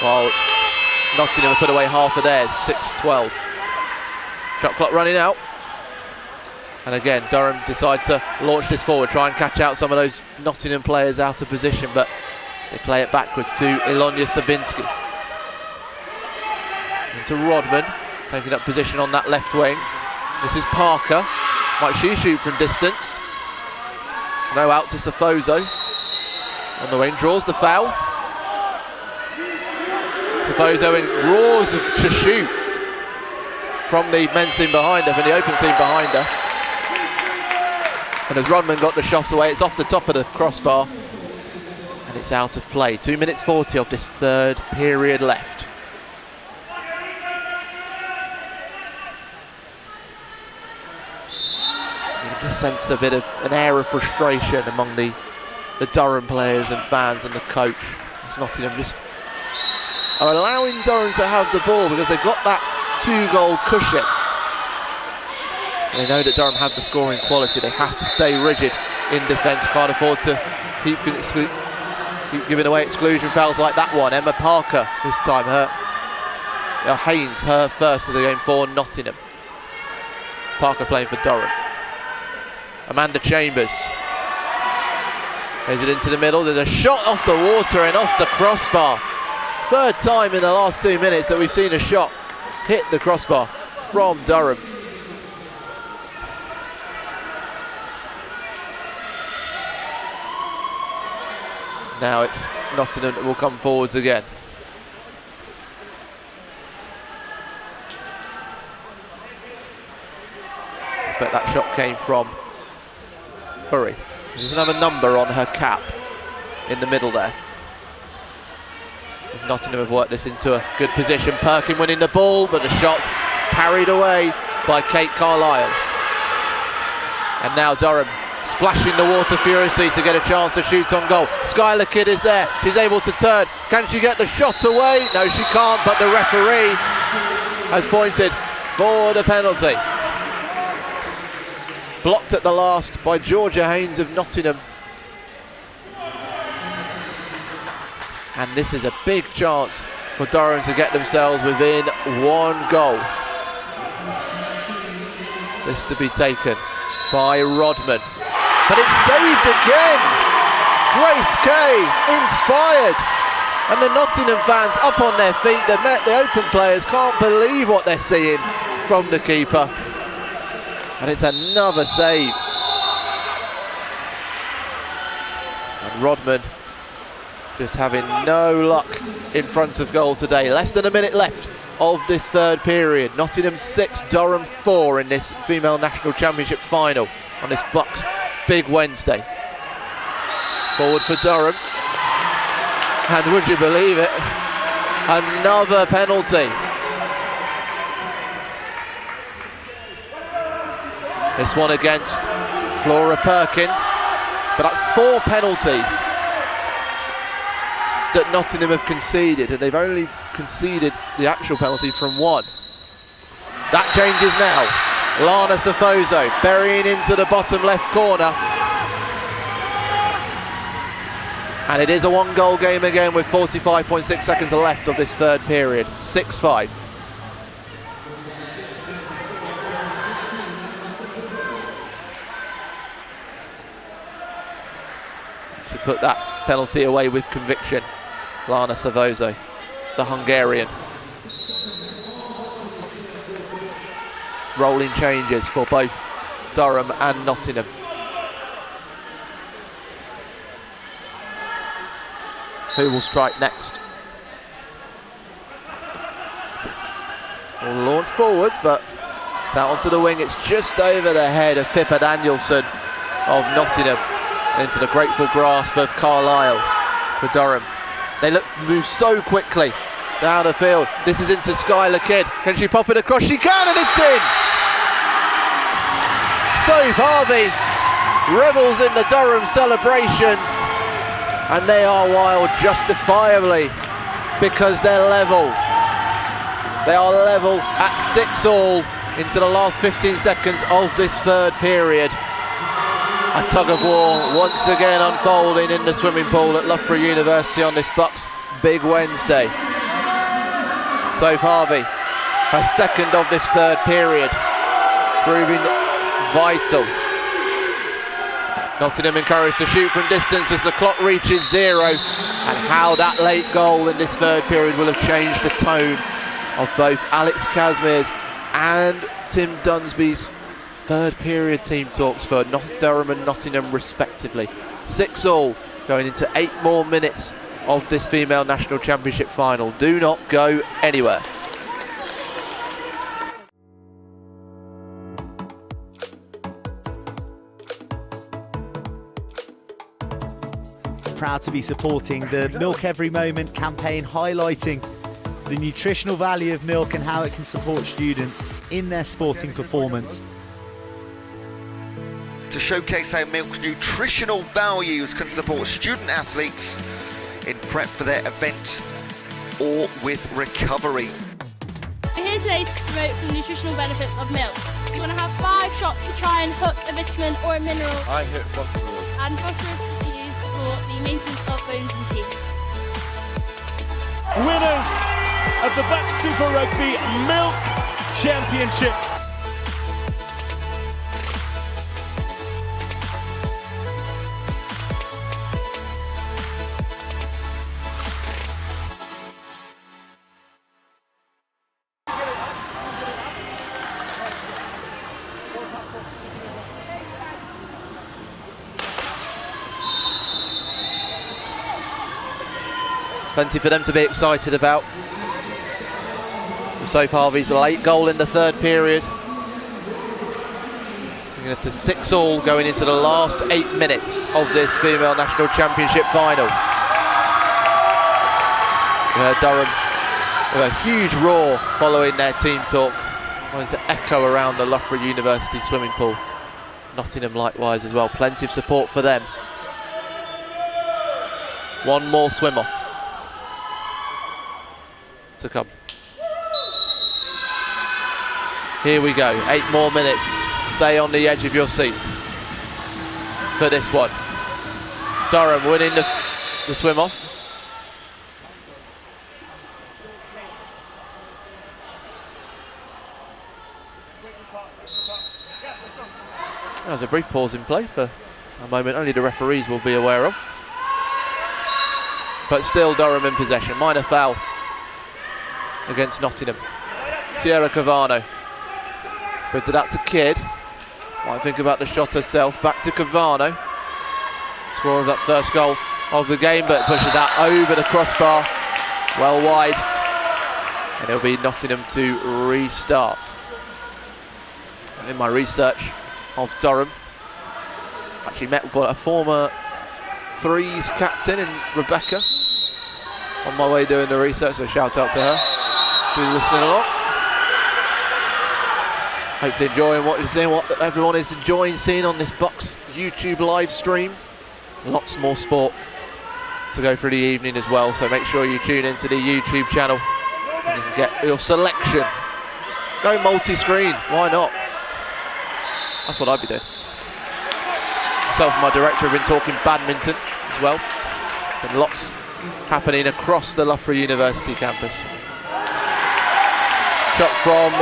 While Nottingham put away half of theirs, 6-12. Shot clock running out. And again, Durham decide to launch this forward, try and catch out some of those Nottingham players out of position, but they play it backwards to Ilonia Sabinski. Into Rodman, taking up position on that left wing. This is Parker. Might she shoot from distance? No, out to Safoso. On the wing, draws the foul. Safoso in roars to shoot from the men's team behind her, from the open team behind her. And as Rodman got the shot away, it's off the top of the crossbar. And it's out of play. 2 minutes 40 of this third period left. You can just sense a bit of an air of frustration among the Durham players and fans and the coach. It's Nottingham just are allowing Durham to have the ball because they've got that 2-goal cushion. They know that Durham have the scoring quality. They have to stay rigid in defence. Can't afford to keep giving away exclusion fouls like that one. Emma Parker this time. Haynes, her first of the game for Nottingham. Parker playing for Durham. Amanda Chambers. Plays it into the middle. There's a shot off the water and off the crossbar. Third time in the last 2 minutes that we've seen a shot hit the crossbar from Durham. Now it's Nottingham that will come forwards again. I expect that shot came from Hurry. There's another number on her cap in the middle there. As Nottingham have worked this into a good position. Perkin winning the ball, but the shot's parried away by Kate Carlisle. And now Durham splashing the water furiously to get a chance to shoot on goal. Skylar Kidd is there. She's able to turn. Can she get the shot away? No, she can't, but the referee has pointed for the penalty. Blocked at the last by Georgia Haynes of Nottingham. And this is a big chance for Durham to get themselves within 1 goal. This to be taken by Rodman. But it's saved again! Grace Kay, inspired. And the Nottingham fans up on their feet. The open players can't believe what they're seeing from the keeper. And it's another save. And Rodman just having no luck in front of goal today. Less than a minute left of this third period. Nottingham 6, Durham 4 in this Female National Championship final on this BUCS Big Wednesday. Forward for Durham. And would you believe it? Another penalty. This one against Flora Perkins. But that's 4 penalties that Nottingham have conceded, and they've only conceded the actual penalty from 1. That changes now. Lana Safoso burying into the bottom left corner. And it is a 1-goal game again with 45.6 seconds left of this third period. 6-5. She put that penalty away with conviction. Lana Safoso, the Hungarian. Rolling changes for both Durham and Nottingham. Who will strike next? Will launch forwards, but it's out onto the wing. It's just over the head of Pippa Danielson of Nottingham, into the grateful grasp of Carlisle for Durham. They look to move so quickly down the field. This is into Skylar Kidd. Can she pop it across? She can, and it's in! Soph Harvey revels in the Durham celebrations, and they are wild justifiably because they're level. They are level at 6-all into the last 15 seconds of this third period. A tug of war once again unfolding in the swimming pool at Loughborough University on this BUCS Big Wednesday. Soph Harvey, her second of this third period, proving vital. Nottingham encouraged to shoot from distance as the clock reaches 0, and how that late goal in this third period will have changed the tone of both Alex Kazmir's and Tim Dunsby's third period team talks for Durham and Nottingham respectively. 6-all going into 8 more minutes of this Female National Championship final. Do not go anywhere. Proud to be supporting the Milk Every Moment campaign, highlighting the nutritional value of milk and how it can support students in their sporting performance. To showcase how milk's nutritional values can support student athletes in prep for their event or with recovery. We're here today to promote some nutritional benefits of milk. You're going to have 5 shots to try and hook a vitamin or a mineral. I hit phosphorus. And phosphorus is used for the maintenance of bones and teeth. Winners of the BUCS Super Rugby Milk Championship. Plenty for them to be excited about. Soph Harvey's late goal in the third period. Bringing us to 6-all going into the last 8 minutes of this Female National Championship final. We heard Durham with a huge roar following their team talk, wanting to echo around the Loughborough University swimming pool. Nottingham likewise as well, plenty of support for them. One more swim off to come. Here we go, 8 more minutes. Stay on the edge of your seats for this one. Durham winning the swim off. There's a brief pause in play for a moment, only the referees will be aware of. But still Durham in possession. Minor foul against Nottingham. Sierra Cavano. Brings it out to Kidd. Might think about the shot herself. Back to Cavano. Scorer of that first goal of the game, but pushes that over the crossbar. Well wide. And it'll be Nottingham to restart. In my research of Durham, actually met with a former threes captain in Rebecca on my way doing the research, so shout out to her. She's listening along. Hopefully enjoying what you're seeing, what everyone is enjoying seeing on this BUCS YouTube live stream. Lots more sport to go through the evening as well, so make sure you tune into the YouTube channel and you can get your selection. Go multi-screen, why not? That's what I'd be doing. Myself and my director have been talking badminton as well. Been lots happening across the Loughborough University campus. Shot from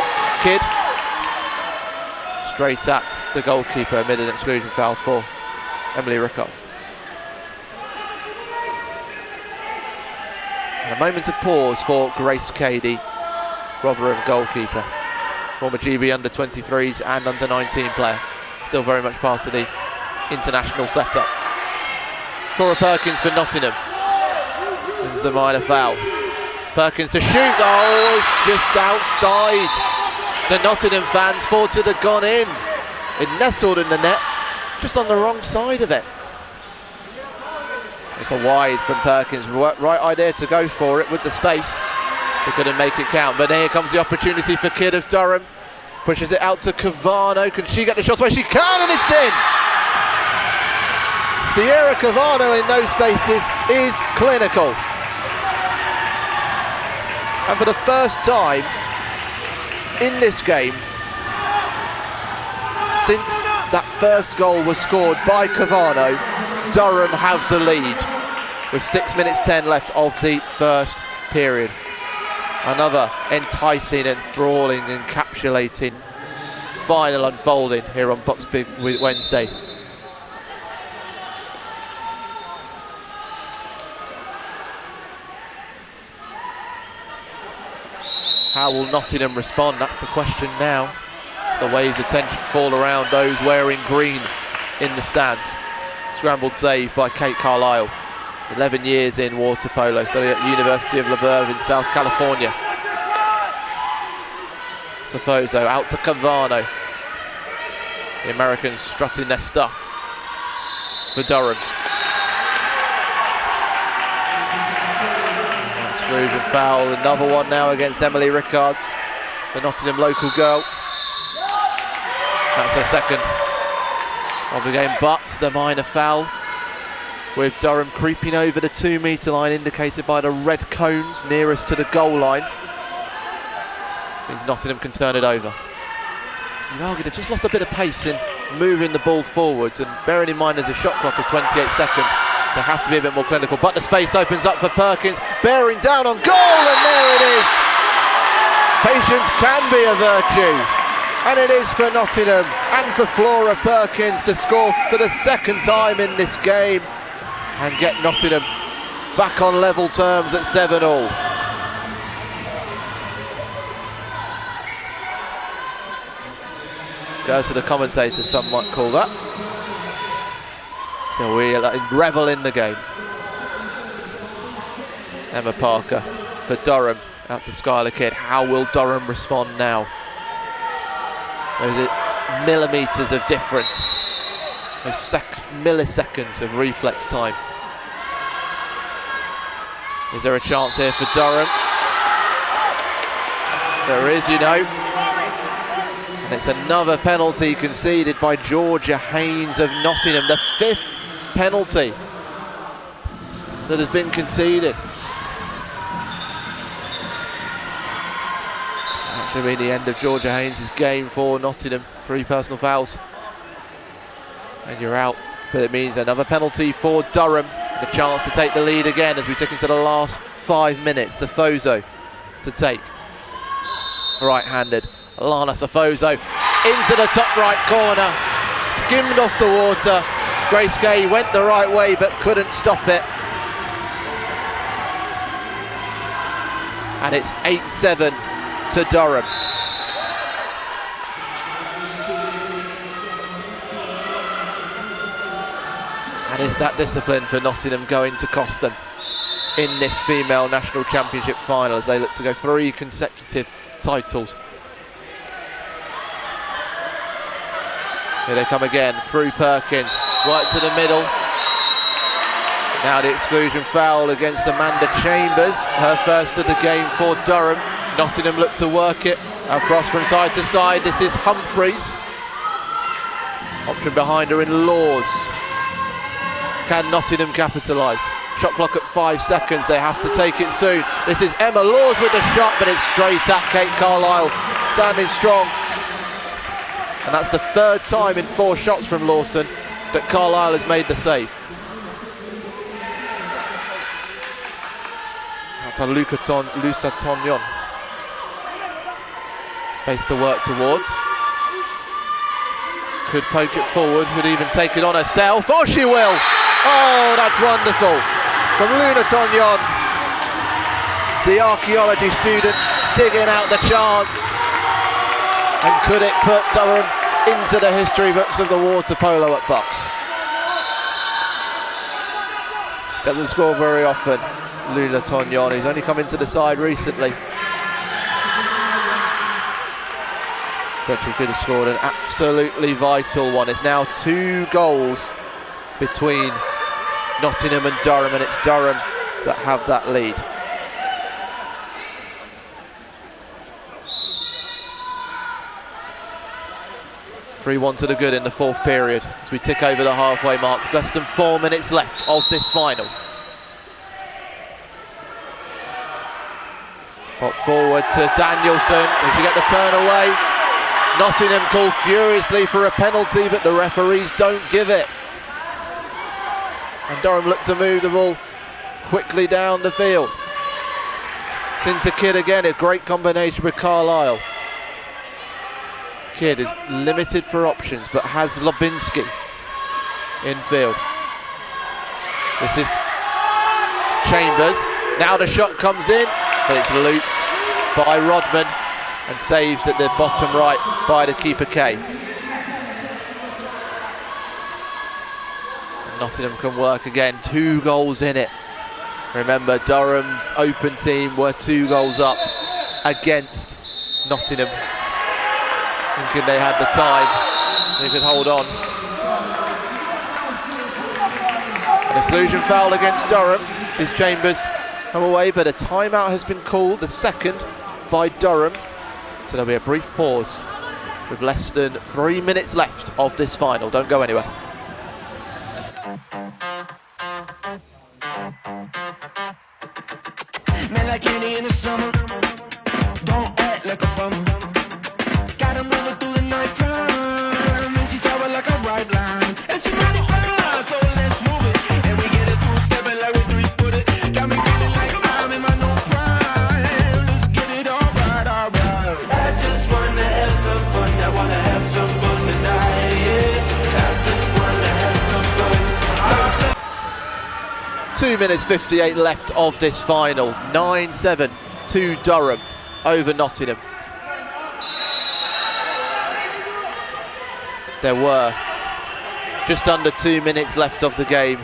Kidd. Straight at the goalkeeper amid an exclusion foul for Emily Rickards. And a moment of pause for Grace Cady, Rotherham goalkeeper. Former GB under-23s and under-19 player. Still very much part of the international setup. Flora Perkins for Nottingham. Wins the minor foul. Perkins to shoot. Oh, it's just outside. The Nottingham fans thought it had gone in. It nestled in the net, just on the wrong side of it. It's a wide from Perkins. Right idea to go for it with the space. They couldn't make it count, but here comes the opportunity for Kidd of Durham. Pushes it out to Cavano. Can she get the shot away? She can, and it's in! Sierra Cavano in those spaces is clinical. And for the first time in this game, since that first goal was scored by Cavano, Durham have the lead with 6 minutes 10 left of the first period. Another enticing, enthralling, encapsulating final unfolding here on BUCS Big Wednesday. How will Nottingham respond? That's the question now. As the waves of tension fall around those wearing green in the stands. Scrambled save by Kate Carlisle. 11 years in water polo, studying at the University of Loughborough in South California. Sofoso out to Cavano. The Americans strutting their stuff for Durham. Exclusion foul, another one now against Emily Rickards, the Nottingham local girl. That's their second of the game, but the minor foul with Durham creeping over the 2 metre line indicated by the red cones nearest to the goal line. Means Nottingham can turn it over. You'd argue they've just lost a bit of pace in moving the ball forwards, and bearing in mind there's a shot clock of 28 seconds, they have to be a bit more clinical, but the space opens up for Perkins, bearing down on goal, and there it is! Patience can be a virtue, and it is for Nottingham and for Flora Perkins to score for the second time in this game and get Nottingham back on level terms at 7-all. Goes to the commentator, some might call that. So we revel in the game. Emma Parker for Durham, out to Skylar Kidd. How will Durham respond now? Those millimetres of difference, those milliseconds of reflex time. Is there a chance here for Durham? There is, you know. And it's another penalty conceded by Georgia Haynes of Nottingham, the 5th penalty that has been conceded. That should be the end of Georgia Haynes' game for Nottingham. 3 personal fouls and you're out, but it means another penalty for Durham, and a chance to take the lead again as we tick into the last 5 minutes. Sofoso to take, right-handed Lana Sofoso into the top right corner, skimmed off the water. Grace Gay went the right way but couldn't stop it. And it's 8-7 to Durham. And it's that discipline for Nottingham going to cost them in this female national championship final as they look to go 3 consecutive titles. Here they come again, through Perkins, right to the middle. Now the exclusion foul against Amanda Chambers, her first of the game for Durham. Nottingham look to work it across from side to side. This is Humphreys. Option behind her in Laws. Can Nottingham capitalise? Shot clock at 5 seconds, they have to take it soon. This is Emma Laws with the shot, but it's straight at Kate Carlisle, standing strong. And that's the 3rd time in 4 shots from Lawson that Carlisle has made the save. That's a Lusa Tonyon. Space to work towards. Could poke it forward, could even take it on herself. Oh, she will! Oh, that's wonderful. From Luna Tonyon, the archaeology student digging out the chance. And could it put Durham into the history books of the water polo at BUCS? Doesn't score very often, Luna Tonyon. He's only come into the side recently. But she could have scored an absolutely vital one. It's now 2 goals between Nottingham and Durham, and it's Durham that have that lead. 3-1 to the good in the fourth period as we tick over the halfway mark. Less than 4 minutes left of this final. Pop forward to Danielson. Did you get the turn away? Nottingham called furiously for a penalty, but the referees don't give it. And Durham looked to move the ball quickly down the field. It's into Kidd again, a great combination with Carlisle. Kidd is limited for options, but has Lobinski in field. This is Chambers. Now the shot comes in, but it's looped by Rodman and saved at the bottom right by the keeper Kay. And Nottingham can work again, 2 goals in it. Remember, Durham's open team were 2 goals up against Nottingham, thinking they had the time, they could hold on. An exclusion foul against Durham. Sees Chambers come away, but a timeout has been called, the second by Durham. So there'll be a brief pause with less than 3 minutes left of this final. Don't go anywhere. Man like Kenny in the summer, don't act like a bummer. Got him moving through the night time, and she sour like a right line. And she ready for us, so let's move it. And we get it 2-stepping like we 3-footed. Got me feeling like I'm in my new prime. Let's get it all right, all right. I just wanna have some fun, I wanna have some fun tonight, yeah. I just wanna have some fun. 2 minutes 58 left of this final. 9-7 to Durham over Nottingham. There were just under 2 minutes left of the game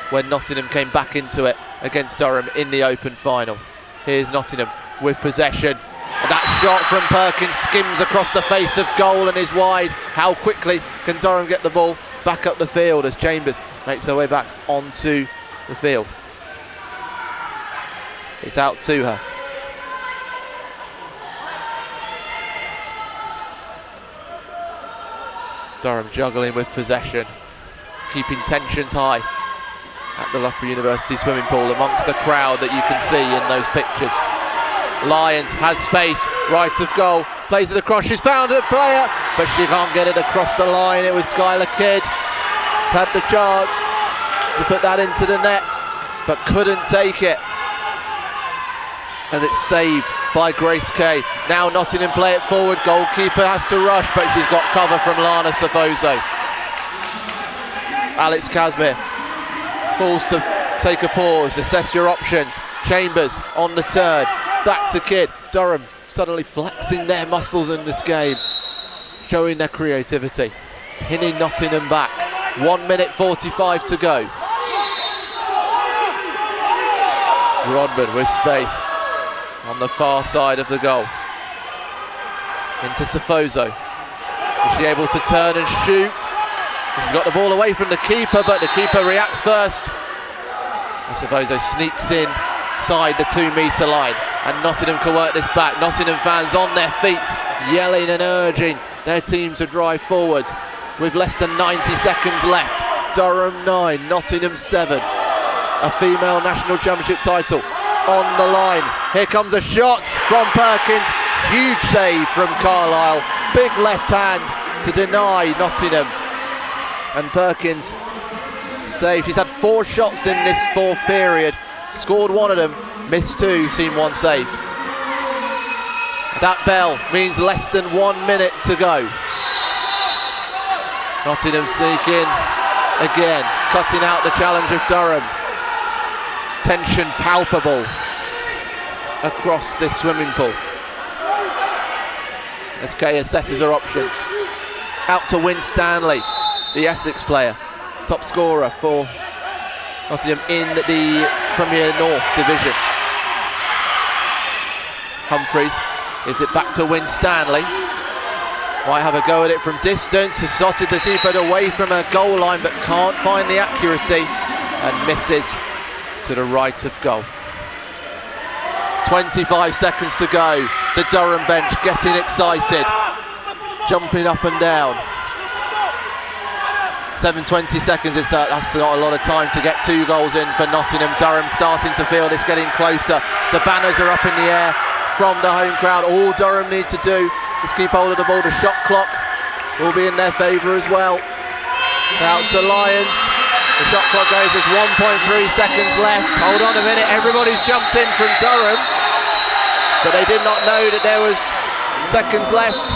when Nottingham came back into it against Durham in the open final. Here's Nottingham with possession. And that shot from Perkins skims across the face of goal and is wide. How quickly can Durham get the ball back up the field as Chambers makes her way back onto the field? It's out to her. Durham juggling with possession, keeping tensions high at the Loughborough University swimming pool amongst the crowd that you can see in those pictures. Lyons has space, right of goal, plays it across, she's found a player, but she can't get it across the line. It was Skylar Kidd, had the chance to put that into the net, but couldn't take it. And it's saved by Grace Kay. Now Nottingham play it forward, goalkeeper has to rush, but she's got cover from Lana Safoso. Alex Casimir calls to take a pause, assess your options. Chambers on the turn, back to Kidd. Durham suddenly flexing their muscles in this game, showing their creativity, pinning Nottingham back. 1 minute 45 to go. Rodman with space on the far side of the goal. Into Safoso. Is she able to turn and shoot? She's got the ball away from the keeper, but the keeper reacts first. And Safoso sneaks inside the 2-metre line. And Nottingham can work this back. Nottingham fans on their feet, yelling and urging their team to drive forwards. With less than 90 seconds left. Durham 9, Nottingham 7. A female national championship title on the line. Here comes a shot from Perkins. Huge save from Carlisle. Big left hand to deny Nottingham. And Perkins saved. She's had 4 shots in this fourth period. Scored 1 of them, missed 2, seen 1 saved. That bell means less than 1 minute to go. Nottingham sneaking again, cutting out the challenge of Durham. Tension palpable across this swimming pool as Kay assesses her options. Out to Win Stanley, the Essex player, top scorer for Nottingham in the Premier North Division. Humphreys gives it back to Win Stanley. Might have a go at it from distance. Has slotted the keeper away from her goal line, but can't find the accuracy and misses to the right of goal. 25 seconds to go. The Durham bench getting excited, jumping up and down. 7:20 seconds, that's not a lot of time to get 2 goals in for Nottingham. Durham starting to feel it's getting closer. The banners are up in the air from the home crowd. All Durham need to do is keep hold of the ball. The shot clock will be in their favour as well. Out to Lions. The shot clock goes, there's 1.3 seconds left. Hold on a minute, everybody's jumped in from Durham, but they did not know that there was seconds left.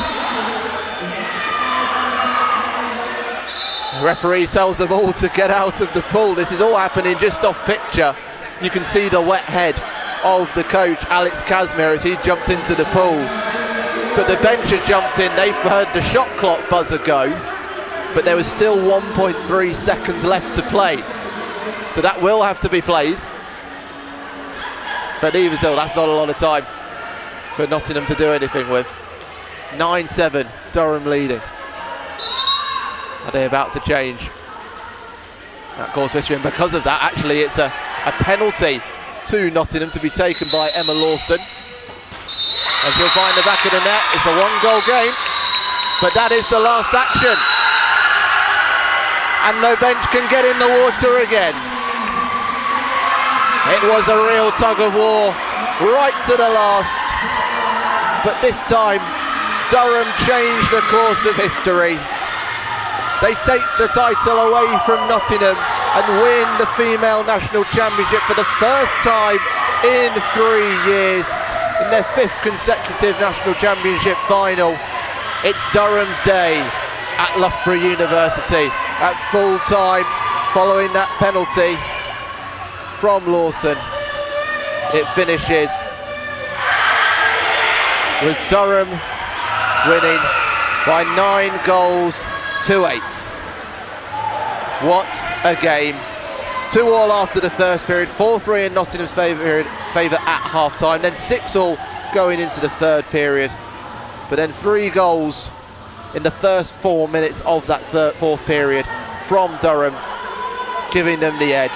The referee tells them all to get out of the pool. This is all happening just off picture. You can see the wet head of the coach, Alex Casimir, as he jumped into the pool. But the bench had jumped in, they've heard the shot clock buzzer go, but there was still 1.3 seconds left to play. So that will have to be played. But even so, that's not a lot of time for Nottingham to do anything with. 9-7, Durham leading. Are they about to change that course history? And because of that, actually, it's a penalty to Nottingham to be taken by Emma Lawson. And she'll find the back of the net. It's a 1-goal game, but that is the last action. And no bench can get in the water again. It was a real tug of war right to the last. But this time, Durham changed the course of history. They take the title away from Nottingham and win the Female National Championship for the first time in 3 years in their 5th consecutive National Championship final. It's Durham's day at Loughborough University at full time following that penalty from Lawson. It finishes with Durham winning by 9-8. What a game. 2-2 after the first period, 4-3 in Nottingham's favour at half-time, then 6-6 going into the third period. But then 3 goals in the first 4 minutes of that fourth period from Durham, giving them the edge.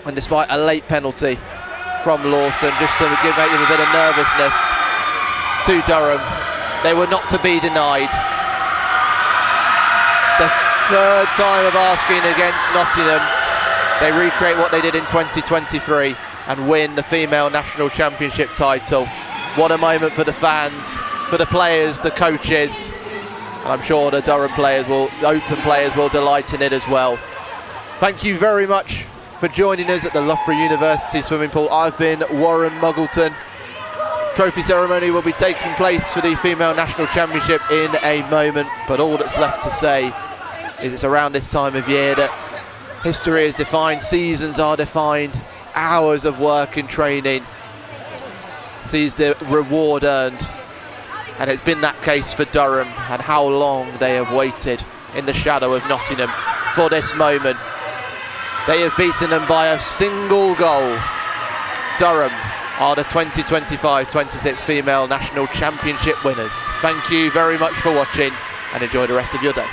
And despite a late penalty from Lawson, just to make them a bit of nervousness to Durham, they were not to be denied. The third time of asking against Nottingham, they recreate what they did in 2023 and win the Female National Championship title. What a moment for the fans, for the players, the coaches, and I'm sure the Durham players the open players will delight in it as well. Thank you very much for joining us at the Loughborough University swimming pool. I've been Warren Muggleton. Trophy ceremony will be taking place for the Female National Championship in a moment, but all that's left to say is it's around this time of year that history is defined, seasons are defined, hours of work and training sees the reward earned. And it's been that case for Durham, and how long they have waited in the shadow of Nottingham for this moment. They have beaten them by a single goal. Durham are the 2025-26 Female National Championship winners. Thank you very much for watching and enjoy the rest of your day.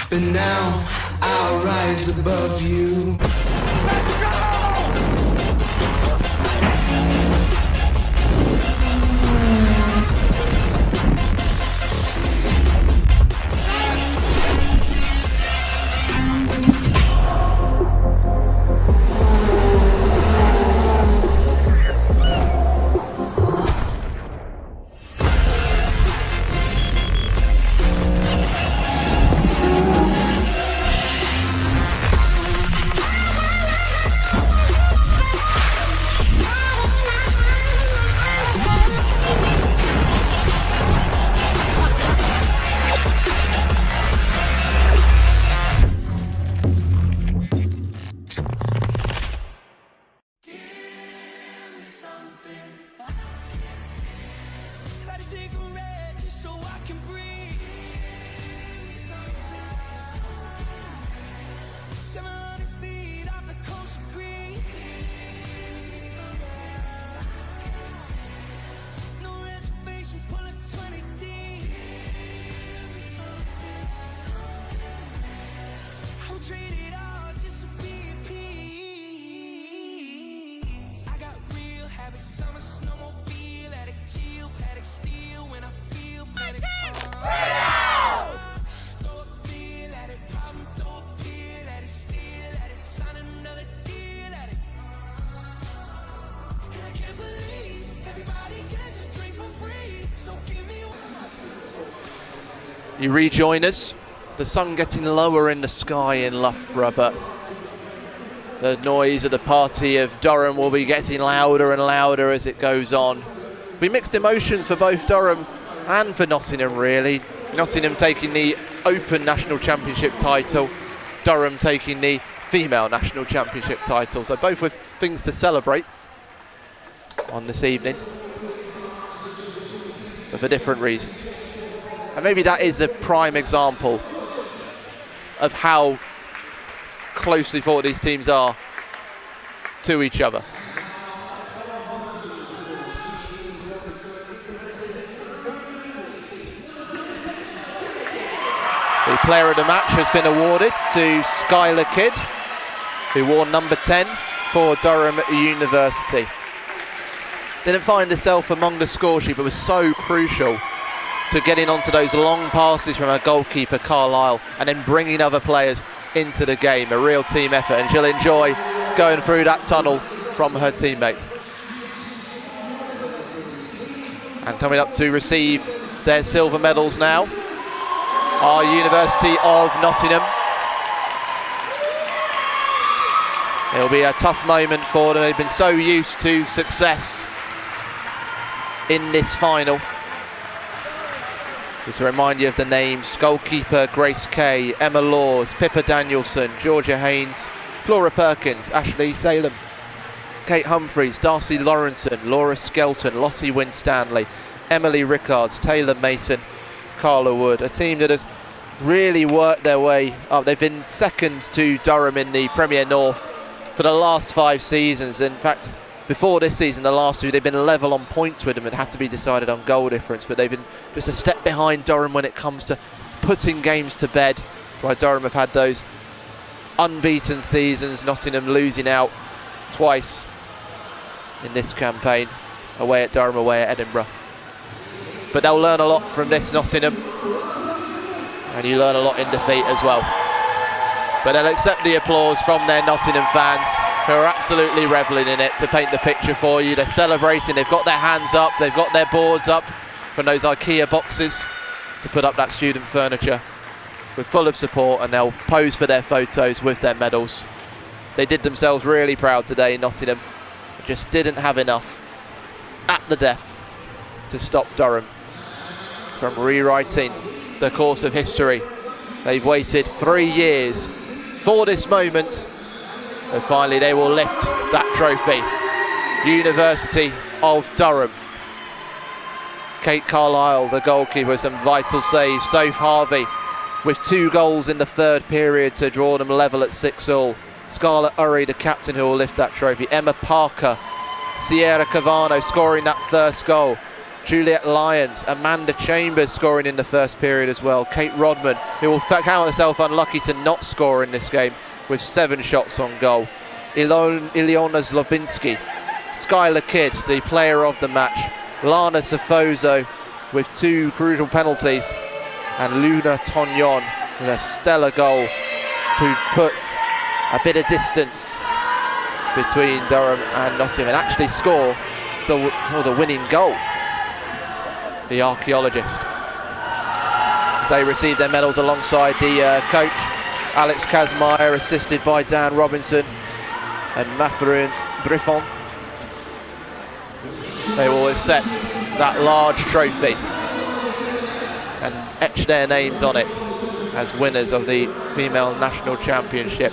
But now I'll rise above you. cigarette just so I can breathe. 700 feet off the coast of Greece. No reservation, pull a 20 deep. I would trade it all just to be at peace. I got real habits, summer snowmobile, attic chill, paddock steel. When I feel panic, throw a bill at it, problem, throw a pill at it, steal at it, sign another deal at it. And I can't believe everybody gets a drink for free. So give me one. You rejoin us. The sun getting lower in the sky in Loughborough, but the noise of the party of Durham will be getting louder and louder as it goes on. We mixed emotions for both Durham and for Nottingham, really. Nottingham taking the Open National Championship title, Durham taking the Female National Championship title. So both with things to celebrate on this evening, but for different reasons. And maybe that is a prime example of how closely fought these teams are to each other. The player of the match has been awarded to Skylar Kidd, who wore number 10 for Durham University. Didn't find herself among the score sheet, but was so crucial to getting onto those long passes from her goalkeeper Carlisle and then bringing other players into the game. A real team effort, and she'll enjoy going through that tunnel from her teammates. And coming up to receive their silver medals now are University of Nottingham. It'll be a tough moment for them. They've been so used to success in this final. Just to remind you of the names: goalkeeper Grace Kay, Emma Laws, Pippa Danielson, Georgia Haynes, Flora Perkins, Ashley Salem, Kate Humphreys, Darcy Lawrenson, Laura Skelton, Lottie Winstanley, Emily Rickards, Taylor Mason, Carla Wood. A team that has really worked their way up. They've been second to Durham in the Premier North for the last 5 seasons. In fact, before this season, the last 2, they've been level on points with them. It had to be decided on goal difference, but they've been just a step behind Durham when it comes to putting games to bed. While Durham have had those unbeaten seasons, Nottingham losing out twice in this campaign, away at Durham, away at Edinburgh. But they'll learn a lot from this Nottingham, and you learn a lot in defeat as well. But they'll accept the applause from their Nottingham fans, who are absolutely revelling in it. To paint the picture for you, they're celebrating, they've got their hands up, they've got their boards up from those IKEA boxes to put up that student furniture. We're full of support, and they'll pose for their photos with their medals. They did themselves really proud today in Nottingham. Just didn't have enough at the death to stop Durham from rewriting the course of history. They've waited 3 years for this moment, and finally they will lift that trophy. University of Durham. Kate Carlisle, the goalkeeper, with some vital saves. Soph Harvey with 2 goals in the 3rd period to draw them level at 6-all. Scarlett Urry, the captain, who will lift that trophy. Emma Parker, Sierra Cavano scoring that 1st goal. Juliet Lyons, Amanda Chambers scoring in the 1st period as well. Kate Rodman, who will count herself unlucky to not score in this game, with 7 shots on goal. Ileona Zlobinski, Skylar Kidd, the player of the match. Lana Safoso with 2 crucial penalties, and Luna Tognon with a stellar goal to put a bit of distance between Durham and Nottingham, and actually score the winning goal. The archaeologist, as they receive their medals alongside the coach Alex Kazmaier, assisted by Dan Robinson and Mathurin Griffon. They will accept that large trophy and etch their names on it as winners of the Female National Championship.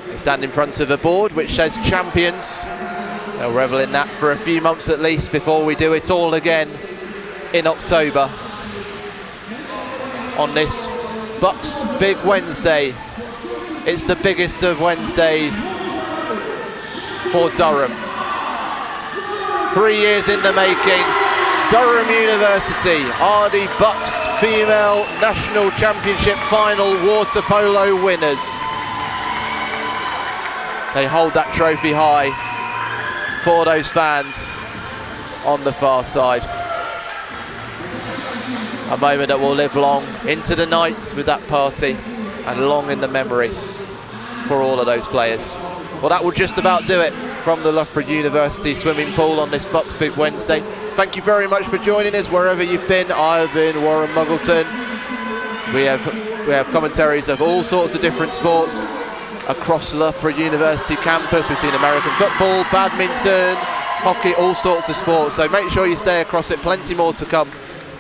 They stand in front of a board which says champions. They'll revel in that for a few months at least before we do it all again in October on this BUCS Big Wednesday. It's the biggest of Wednesdays for Durham. 3 years in the making. Durham University are the BUCS Female National Championship Final water polo winners. They hold that trophy high for those fans on the far side. A moment that will live long into the night with that party and long in the memory for all of those players. Well, that will just about do it from the Loughborough University swimming pool on this BUCS Big Wednesday. Thank you very much for joining us wherever you've been. I've been Warren Muggleton. We have commentaries of all sorts of different sports across the Loughborough University campus. We've seen American football, badminton, hockey, all sorts of sports. So make sure you stay across it. Plenty more to come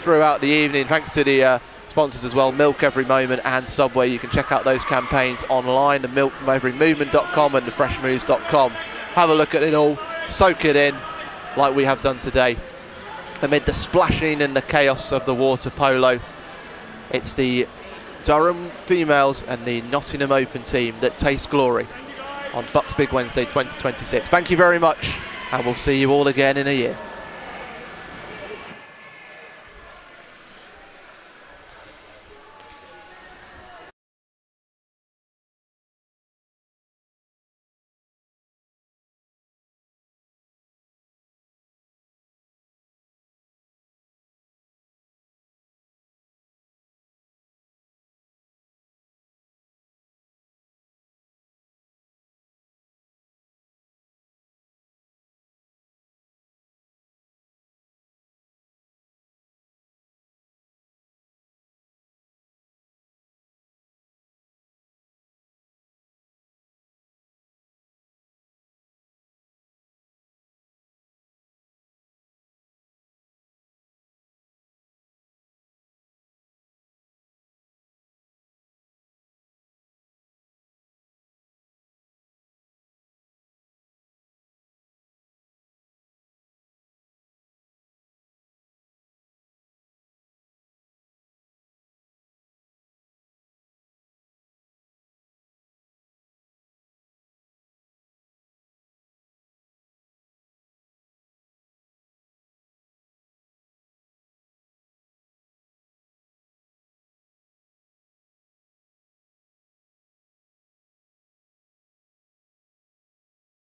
throughout the evening. Thanks to the sponsors as well, Milk Every Moment and Subway. You can check out those campaigns online, the milkeverymovement.com and the freshmoves.com. Have a look at it all, soak it in like we have done today. Amid the splashing and the chaos of the water polo, it's the Durham females and the Nottingham Open team that taste glory on BUCS Big Wednesday 2026. Thank you very much, and we'll see you all again in a year.